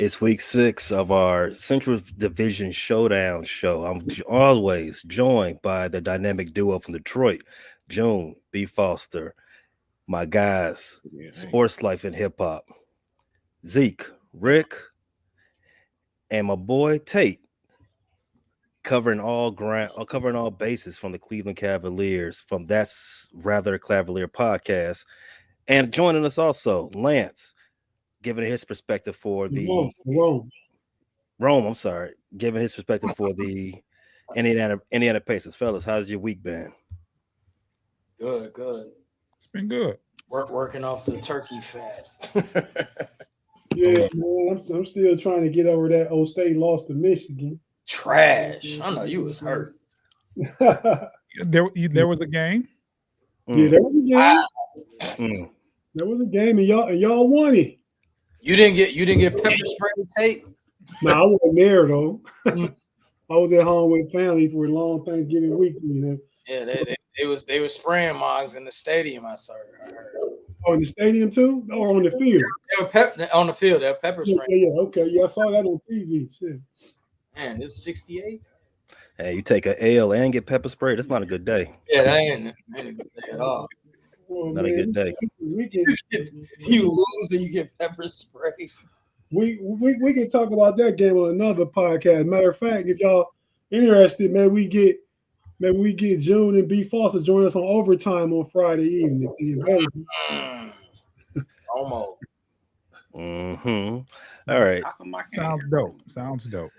It's week 6 of our Central Division Showdown show. I'm always joined by the dynamic duo from Detroit, June, B. Foster, my guys, Sports Life and Hip Hop, Zeke, Rick, and my boy Tate, covering all bases from the Cleveland Cavaliers from That's Rather Cavalier podcast. And joining us also, Lance, giving his perspective for the Rome, I'm sorry, giving his perspective for the Indiana Pacers. Fellas, how's your week been? Good. It's been good. Working off the turkey fat. Yeah, man, I'm still trying to get over that old state loss to Michigan. Trash. I know you was hurt. There was a game. Yeah, there was a game. There was a game, and y'all won it. You didn't get pepper spray tape? No, I wasn't there though. I was at home with family for a long Thanksgiving week. Yeah, they were spraying mogs in the stadium. I heard. Oh, in the stadium too, or on the field? They were on the field. They were pepper spray. Yeah, okay. Yeah, I saw that on TV. Shit. Man, it's 68. Hey, you take a L and get pepper spray. That's not a good day. Yeah, that ain't a good day at all. Not a good day. You lose and you get pepper spray. We can talk about that game on another podcast. Matter of fact, if y'all interested, maybe we get June and B Foster join us on overtime on Friday evening. Almost. All right. Sounds dope.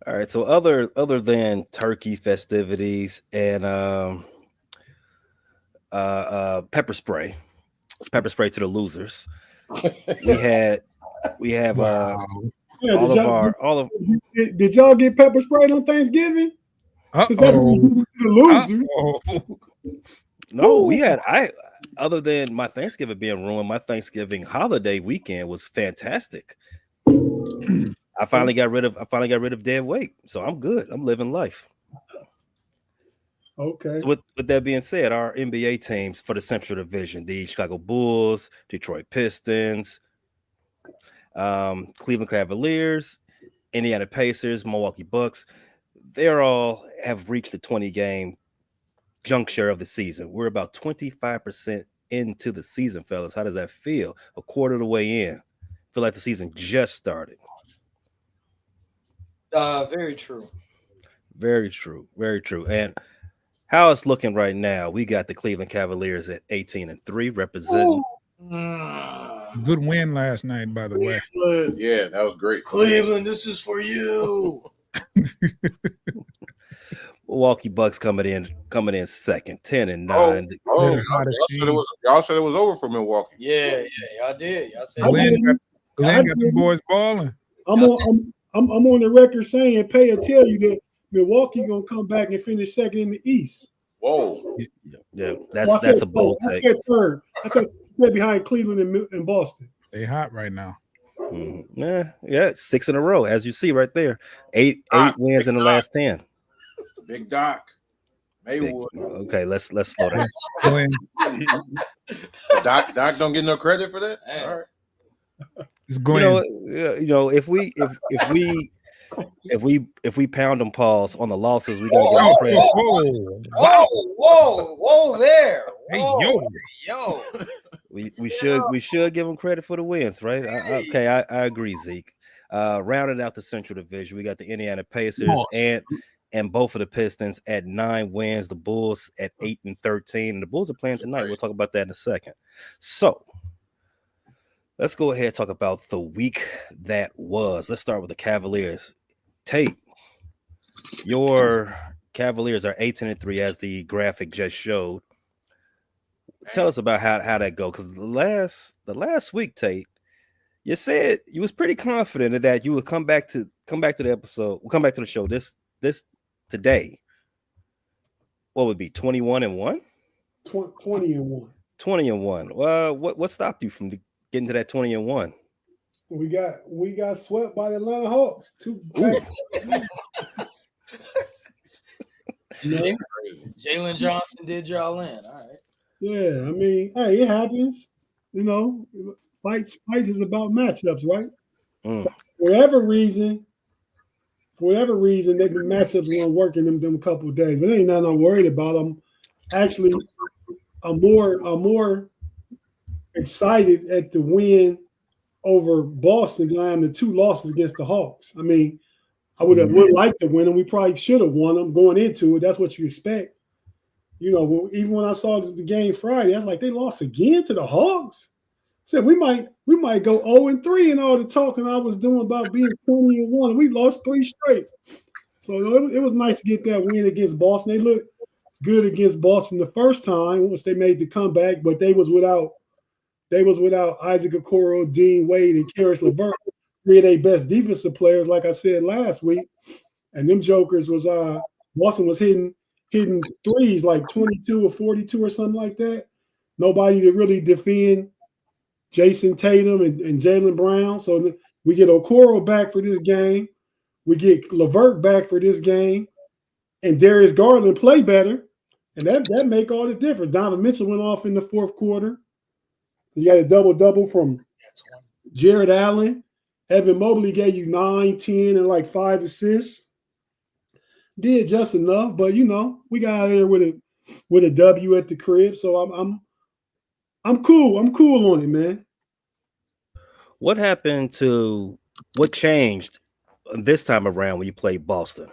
All right. So other than turkey festivities and pepper spray, it's pepper spray to the losers. We have Did y'all get pepper sprayed on Thanksgiving? The losers. No, we had other than my Thanksgiving being ruined, my Thanksgiving holiday weekend was fantastic. I finally got rid of dead weight, so I'm good. I'm living life. Okay. So with that being said, our NBA teams for the Central Division, the Chicago Bulls, Detroit Pistons, Cleveland Cavaliers, Indiana Pacers, Milwaukee Bucks, they all have reached the 20-game juncture of the season. We're about 25% into the season, fellas. How does that feel? A quarter of the way in. Feel like the season just started. Very true. Very true. And how it's looking right now, we got the Cleveland Cavaliers at 18-3, representing. Good win last night, by the way. Yeah, that was great. Cleveland, this is for you. Milwaukee Bucks coming in second, 10-9. Y'all said it was over for Milwaukee. Yeah, y'all did. Y'all said Glenn got the boys balling. I'm on the record saying, Pay will tell you that Milwaukee gonna come back and finish second in the East. Whoa. Yeah, that's a bold take. I said third. I said behind Cleveland and Boston. They hot right now. Yeah, 6 in a row, as you see right there. Eight wins in the last 10. Big Doc. Maywood. Okay, let's slow down. Doc don't get no credit for that. All right. It's going. If we pound them paws on the losses, we gotta get credit. Whoa there. Whoa, hey, yo. We should give them credit for the wins, right? I agree, Zeke. Rounding out the Central Division, we got the Indiana Pacers and both of the Pistons at 9 wins. The Bulls at 8-13, and the Bulls are playing tonight. We'll talk about that in a second. So let's go ahead and talk about the week that was. Let's start with the Cavaliers. Tate, your Cavaliers are 18-3, as the graphic just showed. Tell us about how that go, because the last week, Tate, you said you was pretty confident that you would come back to the episode. We'll come back to the show this today. What would be 21-1? 20-1. 20-1. Well, what stopped you from getting to that 20-1? We got swept by the Atlanta Hawks. Jalen Johnson did y'all in. All right. Yeah, I mean, hey, it happens. Fights is about matchups, right? For whatever reason, the matchups weren't working them couple of days. But ain't nothing I'm worried about. I'm more excited at the win over Boston than I am the 2 losses against the Hawks. I mean, I would like to win them. We probably should have won them going into it. That's what you expect. Even when I saw the game Friday, I was like, they lost again to the Hawks. Said we might go 0-3 in all the talking I was doing about being 20-1. We lost 3 straight. So it was nice to get that win against Boston. They looked good against Boston the first time once they made the comeback, but they was without Isaac Okoro, Dean Wade, and Karis LeVert, 3 of their best defensive players, like I said last week. And them jokers was Boston was hitting threes like 22 or 42 or something like that. Nobody to really defend Jason Tatum and Jaylen Brown. So we get Okoro back for this game. We get LeVert back for this game. And Darius Garland play better. And that make all the difference. Donovan Mitchell went off in the fourth quarter. You got a double-double from Jared Allen. Evan Mobley gave you 9, 10, and like 5 assists. Did just enough, but we got out of there with a W at the crib. So I'm cool. I'm cool on it, man. What changed this time around when you played Boston?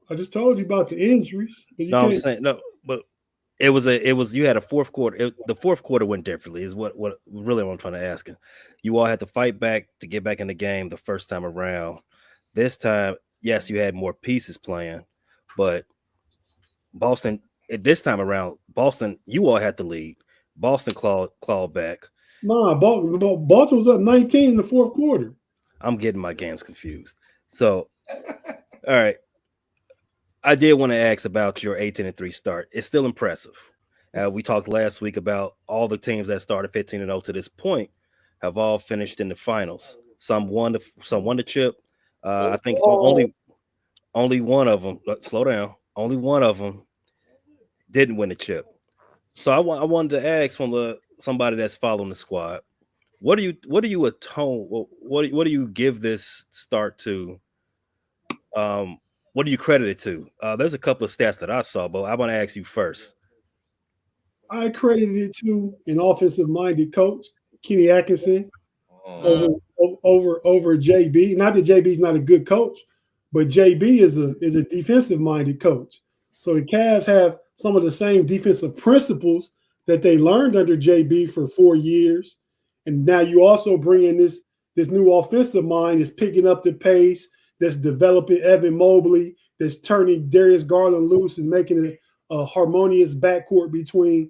I just told you about the injuries. I'm saying but it was you had a fourth quarter. The fourth quarter went differently. Is what really what I'm trying to ask. You all had to fight back to get back in the game the first time around. This time, yes, you had more pieces playing, but Boston this time around, you all had the lead. Boston clawed back. Nah, Boston was up 19 in the fourth quarter. I'm getting my games confused. So, all right. I did want to ask about your 18-3 start. It's still impressive. We talked last week about all the teams that started 15-0 to this point have all finished in the finals. Some won the chip. I think only one of them. Slow down. Only one of them didn't win the chip. So I wanted to ask from somebody that's following the squad, what do you give this start to? What do you credit it to? There's a couple of stats that I saw, but I want to ask you first. I credited it to an offensive-minded coach, Kenny Atkinson, over JB. Not that JB's not a good coach, but JB is a defensive-minded coach. So the Cavs have some of the same defensive principles that they learned under JB for 4 years, and now you also bring in this new offensive mind that's picking up the pace, that's developing Evan Mobley, that's turning Darius Garland loose and making it a harmonious backcourt between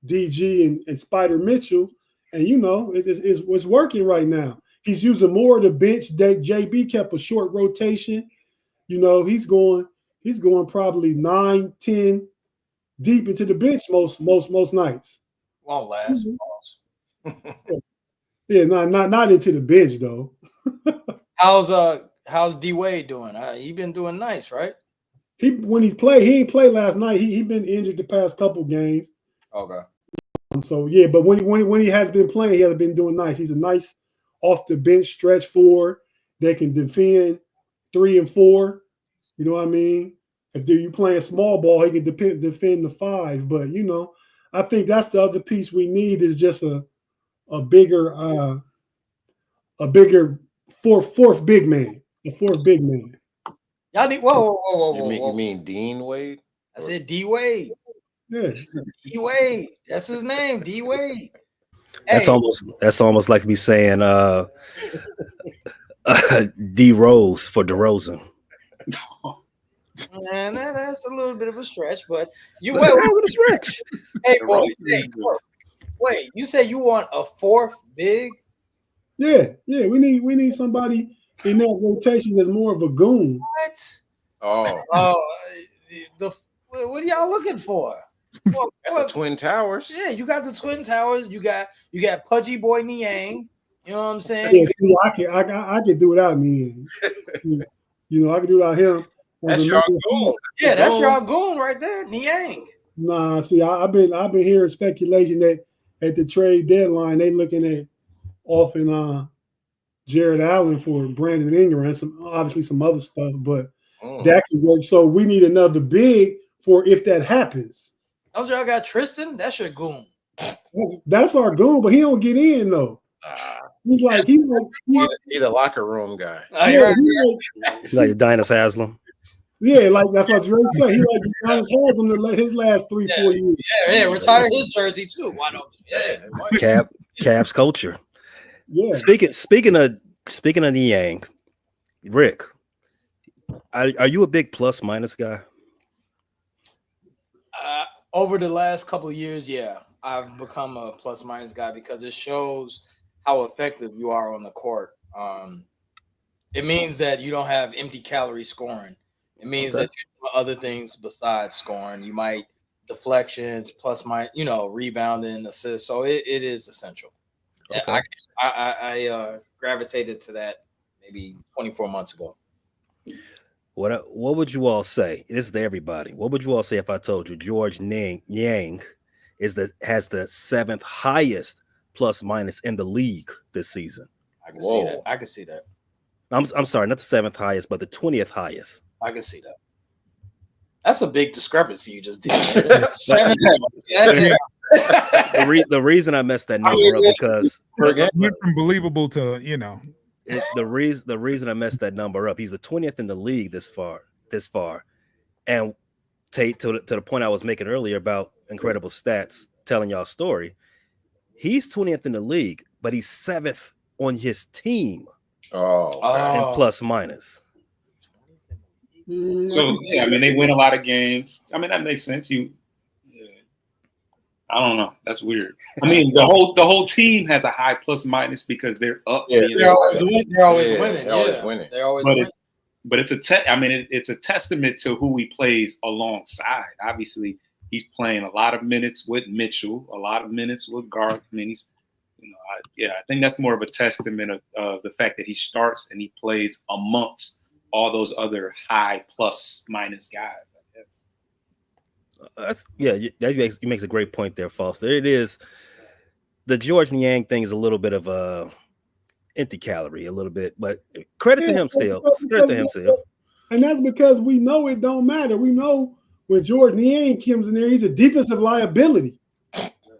DG and Spider Mitchell. And, it's working right now. He's using more of the bench. JB kept a short rotation. He's going probably 9, 10 deep into the bench most nights. Won't last. Yeah, not into the bench though. How's D Wade doing? He been doing nice, right? When he ain't played last night. He been injured the past couple games. Okay. So yeah, but when he has been playing, he has been doing nice. He's a nice off the bench stretch 4 that can defend 3 and 4. You know what I mean? If you playing small ball, he can defend the 5. But I think that's the other piece we need is just a bigger fourth big man. The 4th big man. Y'all need whoa. You mean Dean Wade? I said D Wade. Yeah. D Wade. That's his name, D Wade. That's almost like me saying D Rose for DeRozan. Man, that's a little bit of a stretch, but you wait a stretch. Hey, boy, wait, you said you want a 4th big? Yeah. We need somebody in that rotation that's more of a goon. What? Oh, what are y'all looking for? What? The Twin Towers. Yeah, you got the Twin Towers. You got Pudgy Boy Niang. You know what I'm saying? Yeah, I can do without Niang. I can do without him. That's your goon. Yeah, that's your goon right there, Niang. Nah, see, I've been hearing speculation that at the trade deadline they looking at offering Jared Allen for Brandon Ingram and obviously some other stuff, but that could work. So we need another big for if that happens. Don't y'all got Tristan? That's your goon. That's our goon, but he don't get in though. He's the locker room guy. He's like Udonis Haslam. Yeah, like that's what Dre said. He like Udonis Haslam his last 3-4 years. Yeah, retire his jersey too. Why don't you? Yeah. Cavs culture. Yeah. Speaking of Niang, Rick, are you a big plus minus guy? Over the last couple of years, yeah, I've become a plus minus guy because it shows how effective you are on the court. It means that you don't have empty calorie scoring. It means that you do other things besides scoring. You might deflections, plus rebounding, assists. So it is essential. Okay. I gravitated to that maybe 24 months ago. What would you all say? This is to everybody. What would you all say if I told you George Niang has the 7th highest plus minus in the league this season? I can see that. I can see that. I'm sorry, not the 7th highest, but the 20th highest. I can see that. That's a big discrepancy you just did. The reason I messed that number up because went from believable to the reason I messed that number up. He's the 20th in the league this far, and Tate to the point I was making earlier about incredible stats, telling y'all a story. He's 20th in the league, but he's 7th on his team. In plus minus. So yeah, I mean they win a lot of games. I mean that makes sense. I don't know. That's weird. I mean the whole team has a high plus minus because they're up. Yeah, they're always winning. They're always winning. They're always winning. But it's it's a testament to who he plays alongside. Obviously, he's playing a lot of minutes with Mitchell, a lot of minutes with Garth. I mean, he's I think that's more of a testament of the fact that he starts and he plays amongst all those other high plus minus guys, I guess. That makes a great point there, Foster. It is the George Niang thing is a little bit of a empty calorie, a little bit, but credit to him still. And that's because we know it don't matter. We know when George Niang comes in there, he's a defensive liability.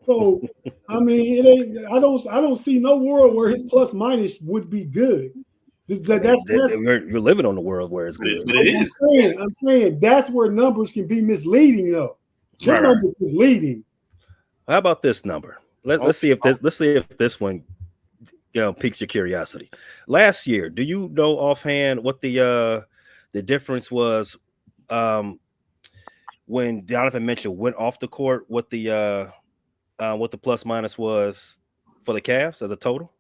So I mean, it ain't. I don't see no world where his plus minus would be good. You're living on the world where it's good. But it is. I'm saying that's where numbers can be misleading, though. This number is misleading. How about this number? Let's see if this one piques your curiosity. Last year, do you know offhand what the difference was when Donovan Mitchell went off the court? What the plus minus was for the Cavs as a total?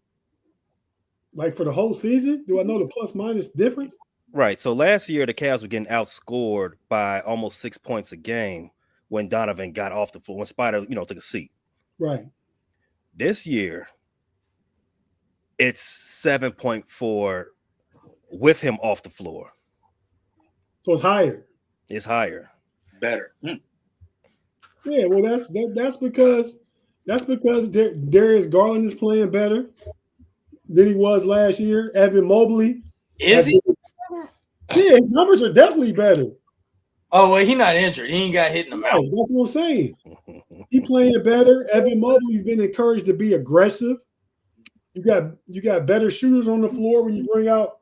Like for the whole season? Do I know the plus minus difference? Right. So last year, the Cavs were getting outscored by almost 6 points a game when Donovan got off the floor, when Spider, took a seat. Right. This year, it's 7.4 with him off the floor. So it's higher. It's higher. Better. Yeah, well, that's because Darius Garland is playing better than he was last year. Evan Mobley. Is he? Yeah, his numbers are definitely better. Oh, well, he's not injured. He ain't got hit in the mouth. That's what I'm saying. He playing better. Evan Mobley's been encouraged to be aggressive. You got better shooters on the floor when you bring out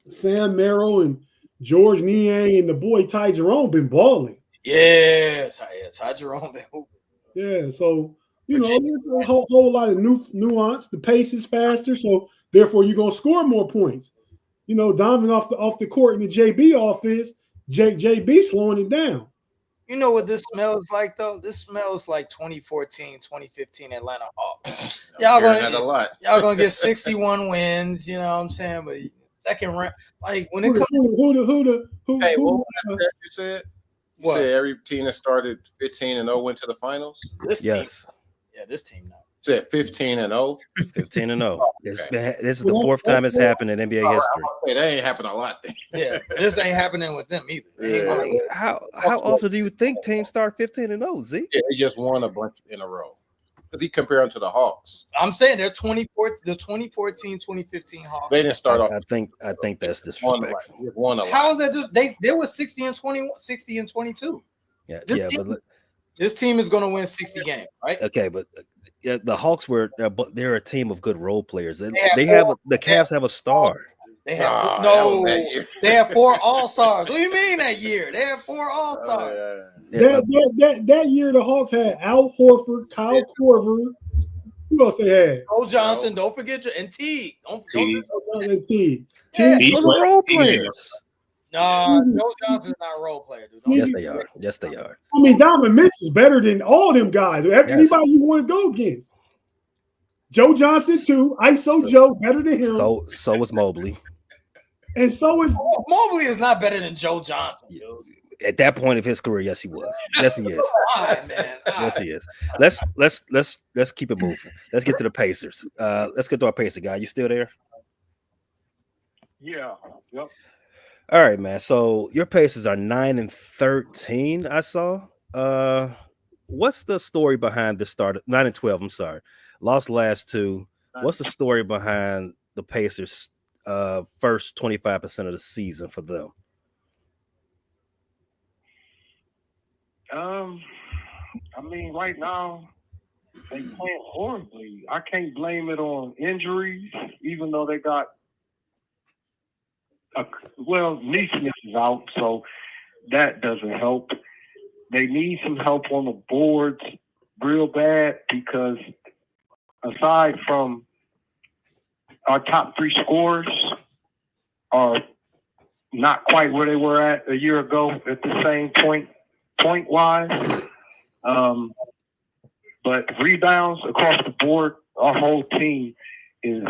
Sam Merrill and George Niang and the boy Ty Jerome been balling. Yeah, Ty Jerome been hooping. Yeah, so there's a whole lot of nuance. The pace is faster, so therefore you're gonna score more points. Donovan off the court in the JB offense, JB slowing it down. You know what this smells like though? This smells like 2014, 2015 Atlanta Hawks. Y'all gonna get 61 wins. You know what I'm saying? But second round, like when it comes, hey, what was that you said? You said every team that started 15-0 went to the finals? Yes. This team now. Said 15-0. 15-0. This is the fourth time it's happened in NBA history. That ain't happened a lot then. Yeah, this ain't happening with them either. Yeah. How often do you think teams start 15-0, Z? Yeah, they just won a bunch in a row. Because he compared them to the Hawks. I'm saying they're 2014, 2015 Hawks. They didn't start off. I think that's disrespectful. How is that just they were 60 and 21, 60 and 22. Yeah, This team is going to win 60 games, right? Okay, but the Hawks they're a team of good role players. The Cavs have a star. They have they have 4 All-Stars. What do you mean that year? They have 4 All-Stars. That year the Hawks had Al Horford, Kyle Korver. Who else they had? Joe Johnson, don't forget and Teague. Don't forget Teague. Those are role players. No, Joe Johnson's not a role player, dude. Yes, they are. Yes, they are. I mean, Donovan Mitchell is better than all them guys. Anybody you want to go against. Joe Johnson too. Joe better than him. So is Mobley. And so is Mobley is not better than Joe Johnson, dude. At that point of his career, yes, he was. Yes, he is. All right, man. Yes, he is. Let's keep it moving. Let's get to the Pacers. Let's get to our Pacer guy. You still there? Yeah. Yep. All right, man. So your Pacers are 9-13. I saw. What's the story behind the start? 9-12. I'm sorry. Lost last 2. What's the story behind the Pacers' first 25% of the season for them? I mean, right now they playing horribly. I can't blame it on injuries, even though they got Neesmith is out, so that doesn't help. They need some help on the boards real bad because aside from our top 3 scorers are not quite where they were at a year ago at the same point-wise. But rebounds across the board, our whole team is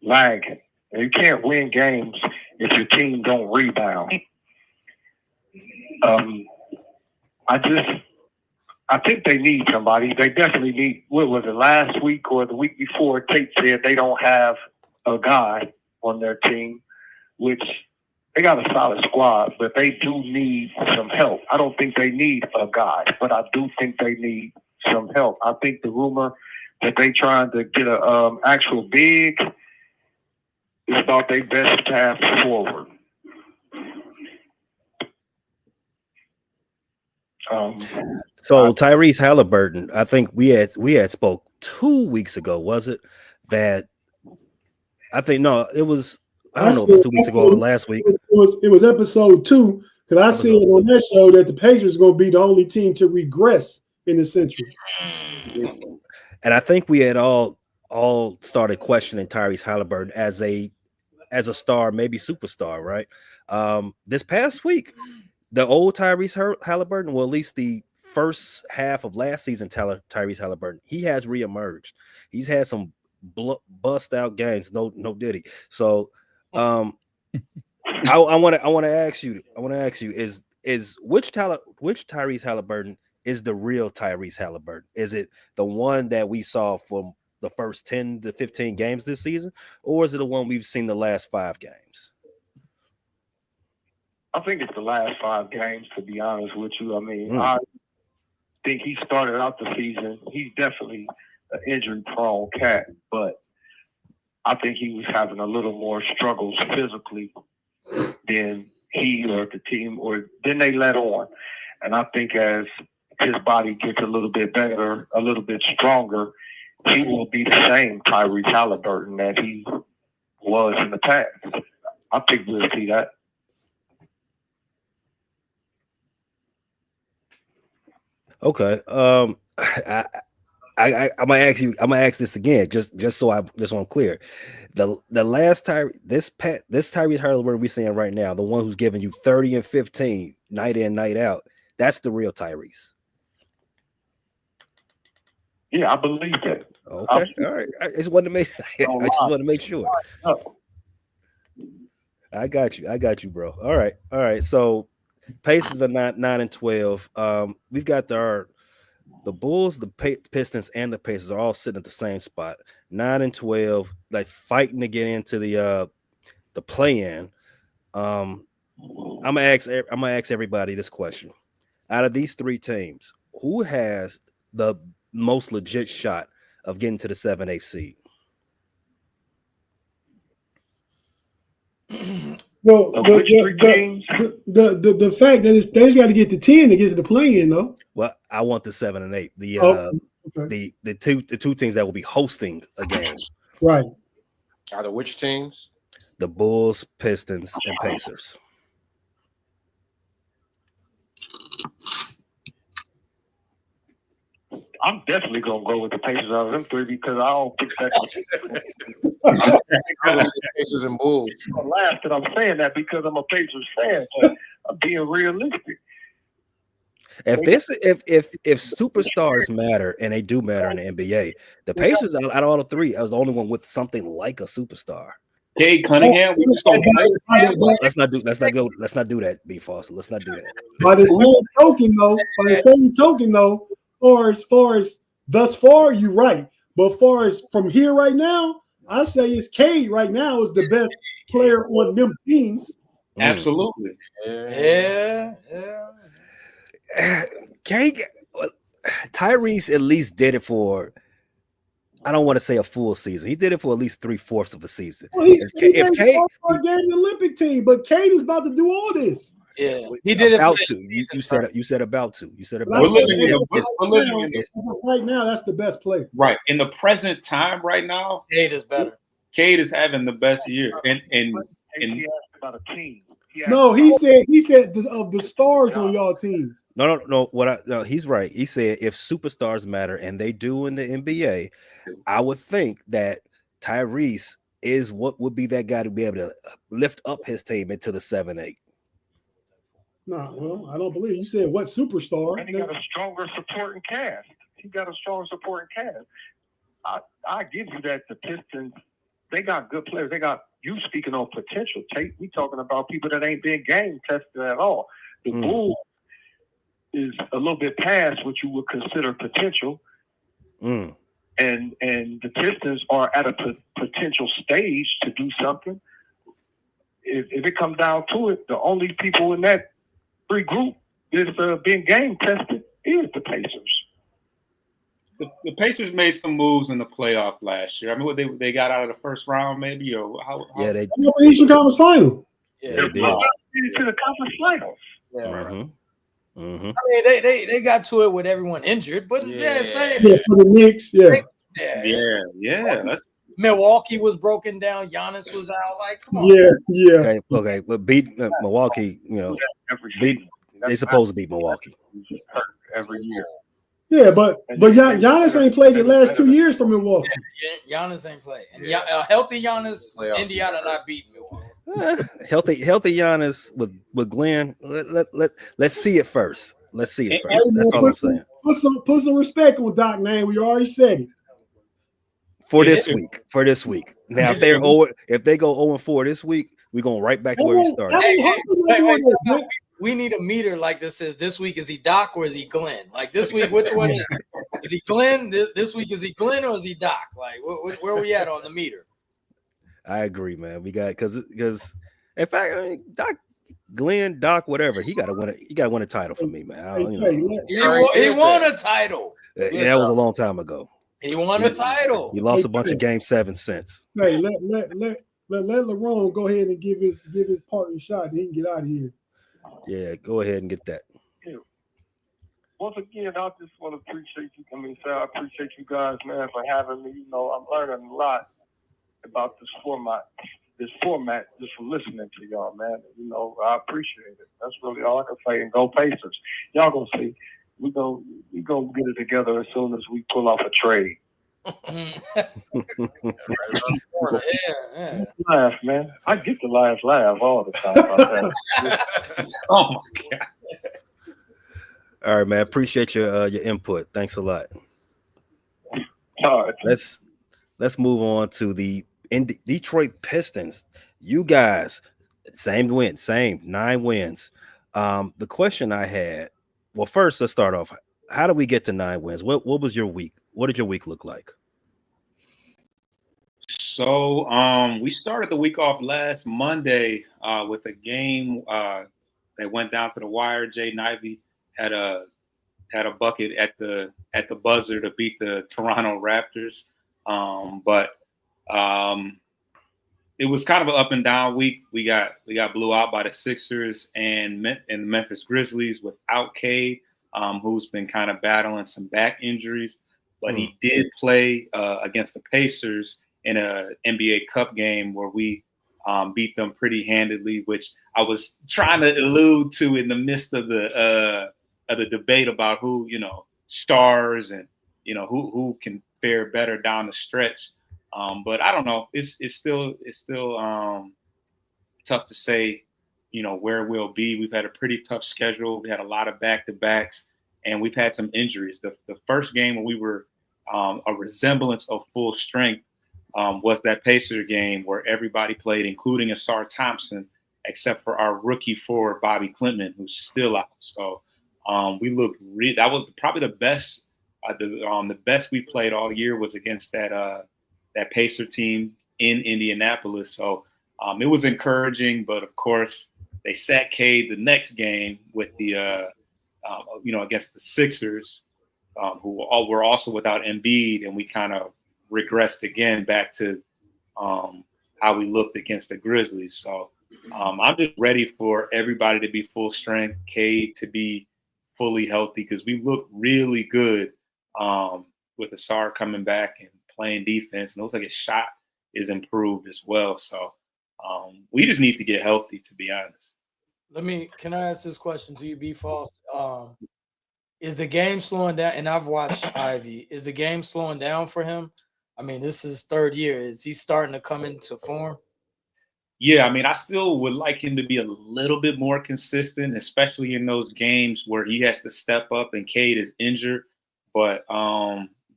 lagging. And you can't win games if your team don't rebound. I think they need somebody. They definitely need, what was it, last week or the week before, Tate said they don't have a guy on their team, which they got a solid squad, but they do need some help. I don't think they need a guy, but I do think they need some help. I think the rumor that they trying to get a actual big is about their best path forward. So Tyrese Halliburton, I think we had spoke 2 weeks ago, was it? That I think it was. I don't know if it was 2 weeks ago or last week. It was episode 2 because I said on that show that the Pacers are going to be the only team to regress in the Central. And I think we had all started questioning Tyrese Halliburton as a star, maybe superstar, right? This past week, the old Tyrese Halliburton, well, at least the first half of last season, Tyrese Halliburton, he has reemerged. He's had some bust out games, no diddy. So I want to ask you is which Tyrese Halliburton is the real Tyrese Halliburton? Is it the one that we saw from the first 10 to 15 games this season, or is it the one we've seen the last 5 games? I think it's the last 5 games, to be honest with you. I mean, I think he started out the season. He's definitely an injury-prone cat, but I think he was having a little more struggles physically than he or the team, or than they let on. And I think as his body gets a little bit better, a little bit stronger, he will be the same Tyrese Halliburton that he was in the past. I think we'll see that. Okay. I'm gonna ask this again, just so I'm clear. The last Tyrese Halliburton we're seeing right now, the one who's giving you 30 and 15 night in, night out, that's the real Tyrese. Yeah, I believe that. Okay, all right. I just wanted to make sure. I got you, bro. All right. So Pacers are 9-12. We've got the Bulls, the Pistons, and the Pacers are all sitting at the same spot, 9-12, like fighting to get into the play-in. I'm gonna ask everybody this question: out of these 3 teams, who has the most legit shot of getting to the 7-8 seed? Well, the fact that they just got to get to 10 to get to the play-in, though. Well, I want the 7 and 8. Okay. The two teams that will be hosting a game. Right. Out of which teams? The Bulls, Pistons, and Pacers. I'm definitely gonna go with the Pacers out of them three because I don't think that Pacers and Bulls. I laugh that I'm saying that because I'm a Pacers fan, but I'm being realistic. If superstars matter, and they do matter in the NBA, the Pacers out of all the three are the only one with something like a superstar. Cade Cunningham, we just gonna play. Let's not do that, B. Foster. Let's not do that. By the same token, though, or as far as thus far, you're right. But as far as from here right now, I say it's Cade right now is the best player on them teams. Absolutely. Yeah. Cade, Tyrese at least did it for, I don't want to say a full season. He did it for at least 3/4 of a season. Well, if Cade the Olympic team, but Cade is about to do all this. Yeah, he did it about to. You said about to. You said about to. Right now, that's the best player. Right in the present time, right now, Cade is better. Cade is having the best year, and he asked about a team. No, he said of the stars on y'all teams. No. He's right. He said if superstars matter, and they do in the NBA, I would think that Tyrese is what would be that guy to be able to lift up his team into the 7-8. No, well, I don't believe you said what superstar. And he got a stronger supporting cast. I give you that the Pistons, they got good players. They got you speaking on potential. Tate, we talking about people that ain't been game tested at all. The Bulls is a little bit past what you would consider potential. And the Pistons are at a potential stage to do something. If it comes down to it, the only people in that free group is being game tested is the Pacers. The Pacers made some moves in the playoff last year. I mean, what they got out of the first round, maybe, or how? Yeah, they the Eastern Conference Final. Yeah, they did. To the conference finals. Yeah. Mm-hmm. Mm-hmm. I mean, they got to it with everyone injured, but same. Yeah, for the Knicks, Yeah. That's Milwaukee was broken down. Giannis was out. Like, come on. Yeah. Okay, but beat Milwaukee. They supposed to beat Milwaukee every year. Yeah, but Giannis ain't played the last 2 years for Milwaukee. Yeah, Giannis ain't played, and a healthy Giannis, Indiana not beating Milwaukee. Healthy Giannis with Glenn. Let's see it first. Let's see it first. That's all I'm saying. Put some respect on Doc's name. We already said it. For this week. Now, if they go 0-4 this week, we're going right back to where we started. Wait. We need a meter like this says this week is he Doc or is he Glenn? Like this week, which one is he Glenn? This week is he Glenn or is he Doc? Like where are we at on the meter? I agree, man. We got because in fact, I mean, Doc, whatever, he got to win. He got to win a title for me, man. He won a title. Yeah, that was a long time ago. He won a title. He lost a bunch of Game 7 since. Hey, let LeBron go ahead and give his partner shot. He can get out of here. Yeah, go ahead and get that. Once again, I just want to appreciate you. I appreciate you guys, man, for having me. I'm learning a lot about this format just from listening to y'all, man. I appreciate it. That's really all I can say. And go Pacers. Y'all gonna see. We gonna get it together as soon as we pull off a trade. Laugh, man. I get the laugh all the time about that. Oh my God. All right, man. Appreciate your input. Thanks a lot. All right. Let's move on to the Detroit Pistons. You guys, same 9 wins. The question I had, well, first let's start off. How do we get to 9 wins? What was your week? What did your week look like? So we started the week off last Monday with a game that went down to the wire. Jaden Ivey had a had a bucket at the buzzer to beat the Toronto Raptors. But it was kind of an up and down week. We got blew out by the Sixers and the Memphis Grizzlies without Cade, who's been kind of battling some back injuries. But he did play against the Pacers in a NBA Cup game where we beat them pretty handedly, which I was trying to allude to in the midst of the debate about who, stars and, who can fare better down the stretch. But I don't know. It's still tough to say, where we'll be. We've had a pretty tough schedule. We had a lot of back-to-backs, and we've had some injuries. The first game when we were a resemblance of full strength was that Pacer game where everybody played, including Asar Thompson, except for our rookie forward, Bobby Clinton, who's still out. So we looked that was probably the best. The best we played all year was against that Pacer team in Indianapolis. So it was encouraging, but of course they sat Cade the next game with the against the Sixers, who were also without Embiid, and we kind of regressed again back to how we looked against the Grizzlies. So I'm just ready for everybody to be full strength, Cade to be fully healthy, because we look really good with Asar coming back and playing defense, and it looks like his shot is improved as well. So we just need to get healthy, to be honest. Can I ask this question to you, B. False? Is the game slowing down? And I've watched Ivey. Is the game slowing down for him? I mean, this is his third year. Is he starting to come into form? Yeah, I mean, I still would like him to be a little bit more consistent, especially in those games where he has to step up and Cade is injured. But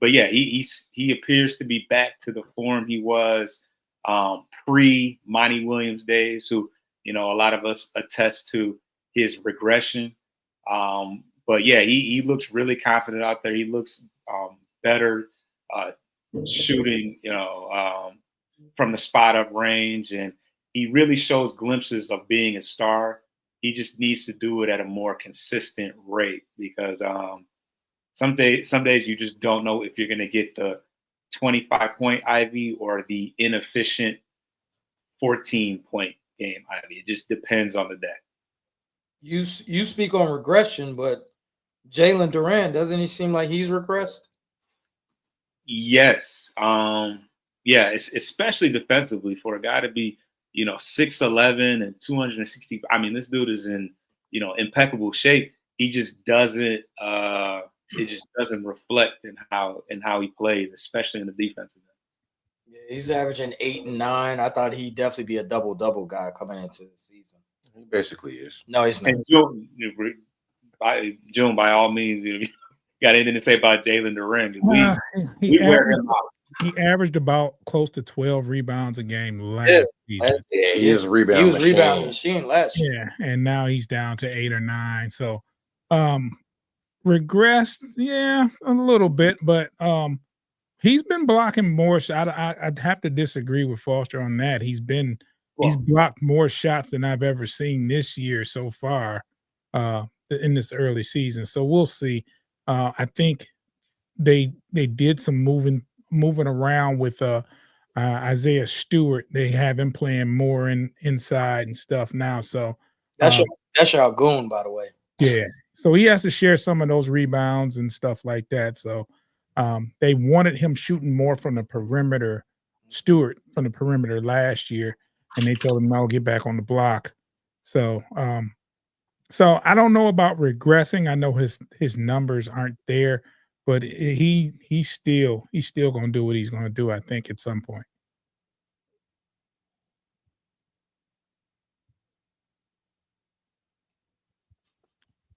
yeah, he appears to be back to the form he was pre Monty Williams days, who, a lot of us attest to his regression. But yeah, he looks really confident out there. He looks better shooting, from the spot up range, and he really shows glimpses of being a star. He just needs to do it at a more consistent rate, because some days you just don't know if you're going to get the 25-point Ivey or the inefficient 14-point game Ivey. It just depends on the day. You speak on regression, but Jalen Duran, doesn't he seem like he's regressed? Yes. Yeah, it's especially defensively for a guy to be, 6'11" and 260. I mean, this dude is in, impeccable shape. He just doesn't it just doesn't reflect in how he plays, especially in the defensive end. Yeah, he's averaging 8 and 9. I thought he'd definitely be a double-double guy coming into the season. He basically is. No, he's not. And June, by all means, you got anything to say about Jalen Duran? We wear him out. He averaged about close to 12 rebounds a game last season. Yeah, he is a rebound machine last year. Yeah, and now he's down to 8 or 9. So regressed, yeah, a little bit, but he's been blocking more shots. I'd have to disagree with Foster on that. He's blocked more shots than I've ever seen this year so far in this early season. So we'll see. I think they did some moving around with Isaiah Stewart. They have him playing more inside and stuff now. So that's your goon, by the way. Yeah. So he has to share some of those rebounds and stuff like that. So they wanted him shooting more from the perimeter, Stewart from the perimeter last year, and they told him, no, get back on the block. So so I don't know about regressing. I know his numbers aren't there, but he's still going to do what he's going to do, I think, at some point.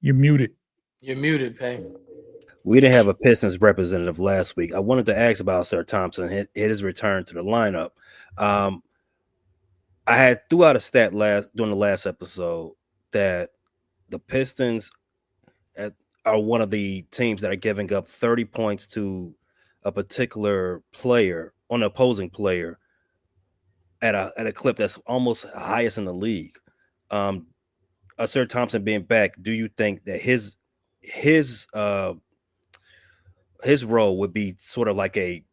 You're muted. You're muted, Pay. We didn't have a Pistons representative last week. I wanted to ask about Sir Thompson, his return to the lineup. I had threw out a stat during the last episode that the Pistons are one of the teams that are giving up 30 points to a particular player, on an opposing player, at a clip that's almost highest in the league. Sir Thompson being back, do you think that his his role would be sort of like a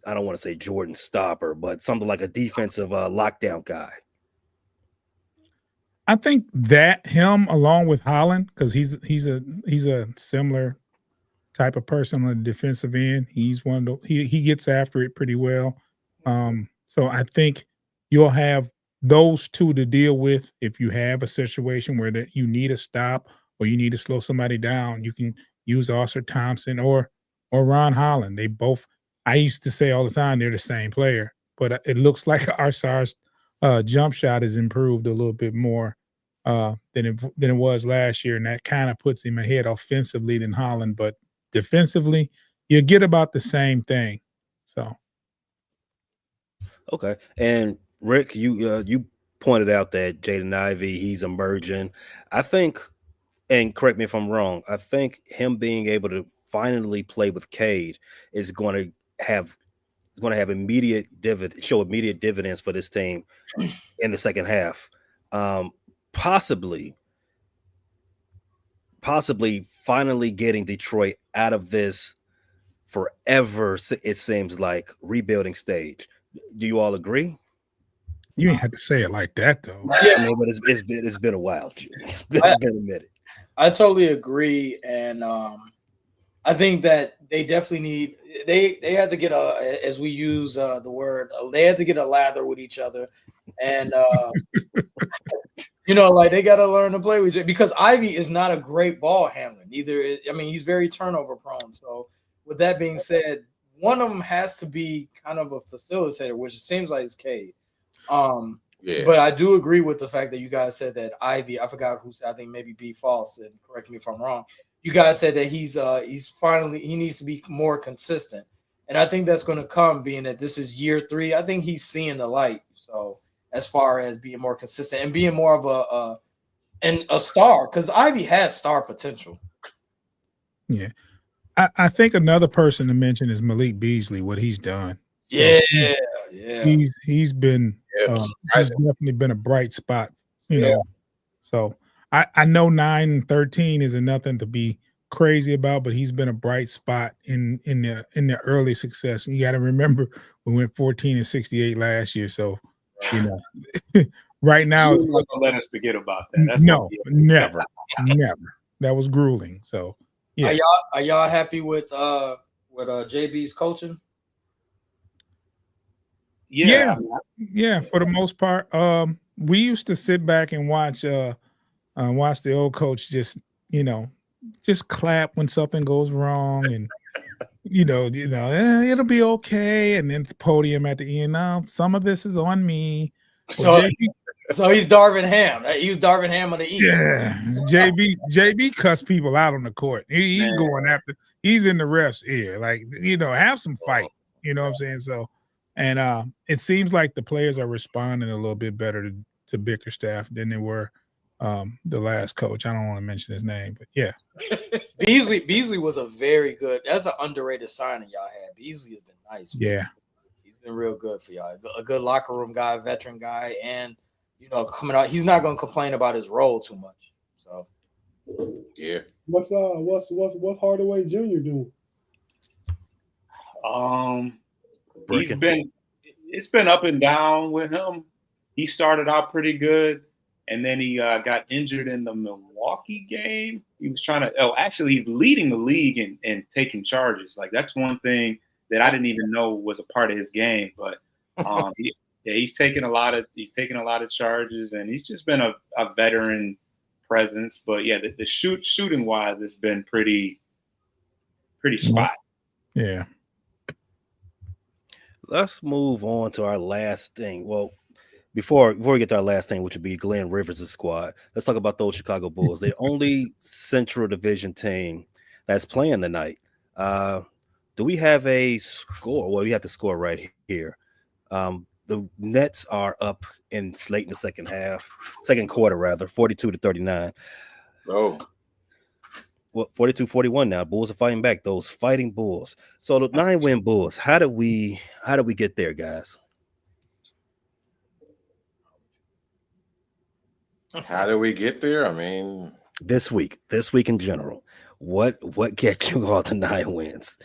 I don't want to say Jordan stopper, but something like a defensive lockdown guy. I think that him along with Holland, because he's a similar type of person on the defensive end. He's one of the, he gets after it pretty well. So I think you'll have those two to deal with if you have a situation where that you need a stop or you need to slow somebody down. You can use Oscar Thompson or Ron Holland. They both. I used to say all the time they're the same player, but it looks like Arsar's jump shot has improved a little bit more than it was last year, and that kind of puts him ahead offensively than Holland. But defensively, you get about the same thing. So, okay. And Rick, you pointed out that Jaden Ivey, he's emerging. I think, and correct me if I'm wrong, I think him being able to finally play with Cade is going to have immediate dividends for this team in the second half. Possibly finally getting Detroit out of this forever, it seems like, rebuilding stage. Do you all agree? You ain't had to say it like that, though. Yeah, I mean, but it's been a while. It's been a minute. I totally agree, and I think that they definitely need. They had to get as we use the word, they had to get a lather with each other, and like they got to learn to play with it because Ivey is not a great ball handler. Neither, I mean, he's very turnover prone. So, with that being said, one of them has to be kind of a facilitator, which it seems like it's Cade. Yeah. But I do agree with the fact that you guys said that Ivey. I forgot who said. I think maybe B False, and correct me if I'm wrong. You guys said that he needs to be more consistent. And I think that's going to come being that this is year 3. I think he's seeing the light. So as far as being more consistent and being more of a star, because Ivey has star potential. Yeah. I think another person to mention is Malik Beasley, what he's done. Yeah. He's been he's definitely been a bright spot, you know. So I know 9-13 isn't nothing to be crazy about, but he's been a bright spot in the early success. And you got to remember we went 14-68 last year, so right now you're not gonna let us forget about that. That's never. That was grueling. So yeah, are y'all happy with JB's coaching? Yeah, for the most part. We used to sit back and watch the old coach just clap when something goes wrong, and it'll be okay, and then the podium at the end. No, some of this is on me. So he's Darvin Ham. He was Darvin Ham of the East. Yeah, JB cuss people out on the court. He's going after. He's in the ref's ear. Like have some fight. You know what I'm saying? So. And it seems like the players are responding a little bit better to Bickerstaff than they were the last coach. I don't want to mention his name, but yeah. Beasley was that's an underrated signing y'all had. Beasley has been nice. Yeah. He's been real good for y'all. A good locker room guy, veteran guy, and coming out, he's not going to complain about his role too much. So yeah. What's Hardaway Jr. doing? It's been up and down with him. He started out pretty good, and then he got injured in the Milwaukee game. He was actually he's leading the league in taking charges. Like that's one thing that I didn't even know was a part of his game. But he's taken a lot of charges, and he's just been a veteran presence. But yeah, the shooting wise, it's been pretty spot. Yeah. Let's move on to our last thing. Well, before we get to our last thing, which would be Glenn Rivers' squad, let's talk about those Chicago Bulls. The only Central Division team that's playing tonight. Do we have a score? Well, we have the score right here. The Nets are up late in the second quarter, 42-39. Oh. Well, 42-41 now. Bulls are fighting back. Those fighting Bulls. So the 9-win Bulls. How do we get there, guys? How do we get there? I mean, this week in general. What gets you all to 9 wins?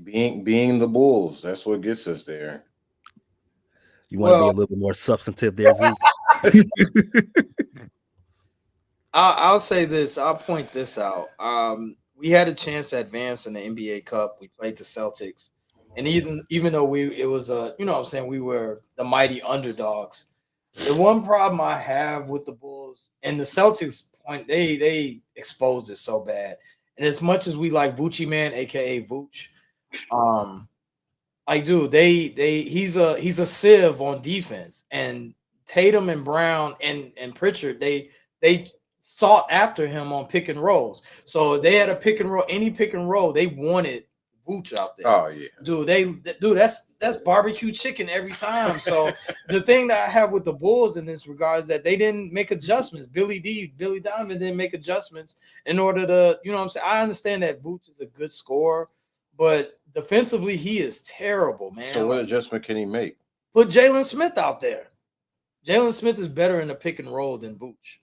Being the Bulls, that's what gets us there. You want to be a little bit more substantive there, Zeke? I'll say this. I'll point this out. We had a chance to advance in the NBA Cup. We played the Celtics, and even though it was you know what I'm saying, we were the mighty underdogs. The one problem I have with the Bulls and the Celtics point, they exposed it so bad. And as much as we like Voochie Man, aka Vooch, like dude, he's a sieve on defense. And Tatum and Brown and Pritchard, they sought after him on pick and rolls. So they had a pick and roll, any pick and roll, they wanted Vooch out there. Oh yeah, dude, that's barbecue chicken every time. So the thing that I have with the Bulls in this regard is that they didn't make adjustments. Billy Donovan didn't make adjustments in order to, you know what I'm saying? I understand that Vooch is a good scorer, but defensively he is terrible, man. So what adjustment can he make? Put Jalen Smith out there. Jalen Smith is better in the pick and roll than Vooch.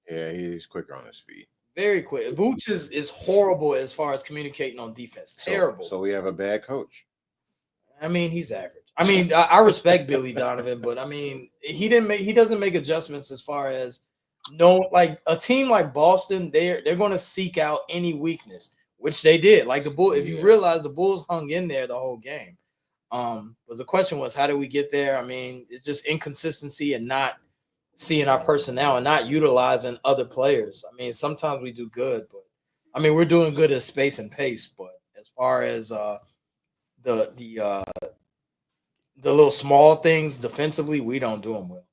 Yeah, he's quicker on his feet. Very quick. Vooch is horrible as far as communicating on defense. Terrible. So we have a bad coach. I mean, he's average. I mean, I respect Billy Donovan, but I mean, he doesn't make adjustments as far as like a team like Boston, they're going to seek out any weakness, which they did. Like the Bulls, if you realize the Bulls hung in there the whole game. But the question was, how did we get there? I mean, it's just inconsistency and not seeing our personnel and not utilizing other players. I mean, sometimes we do good, but I mean, we're doing good at space and pace. But as far as the little small things defensively, we don't do them well.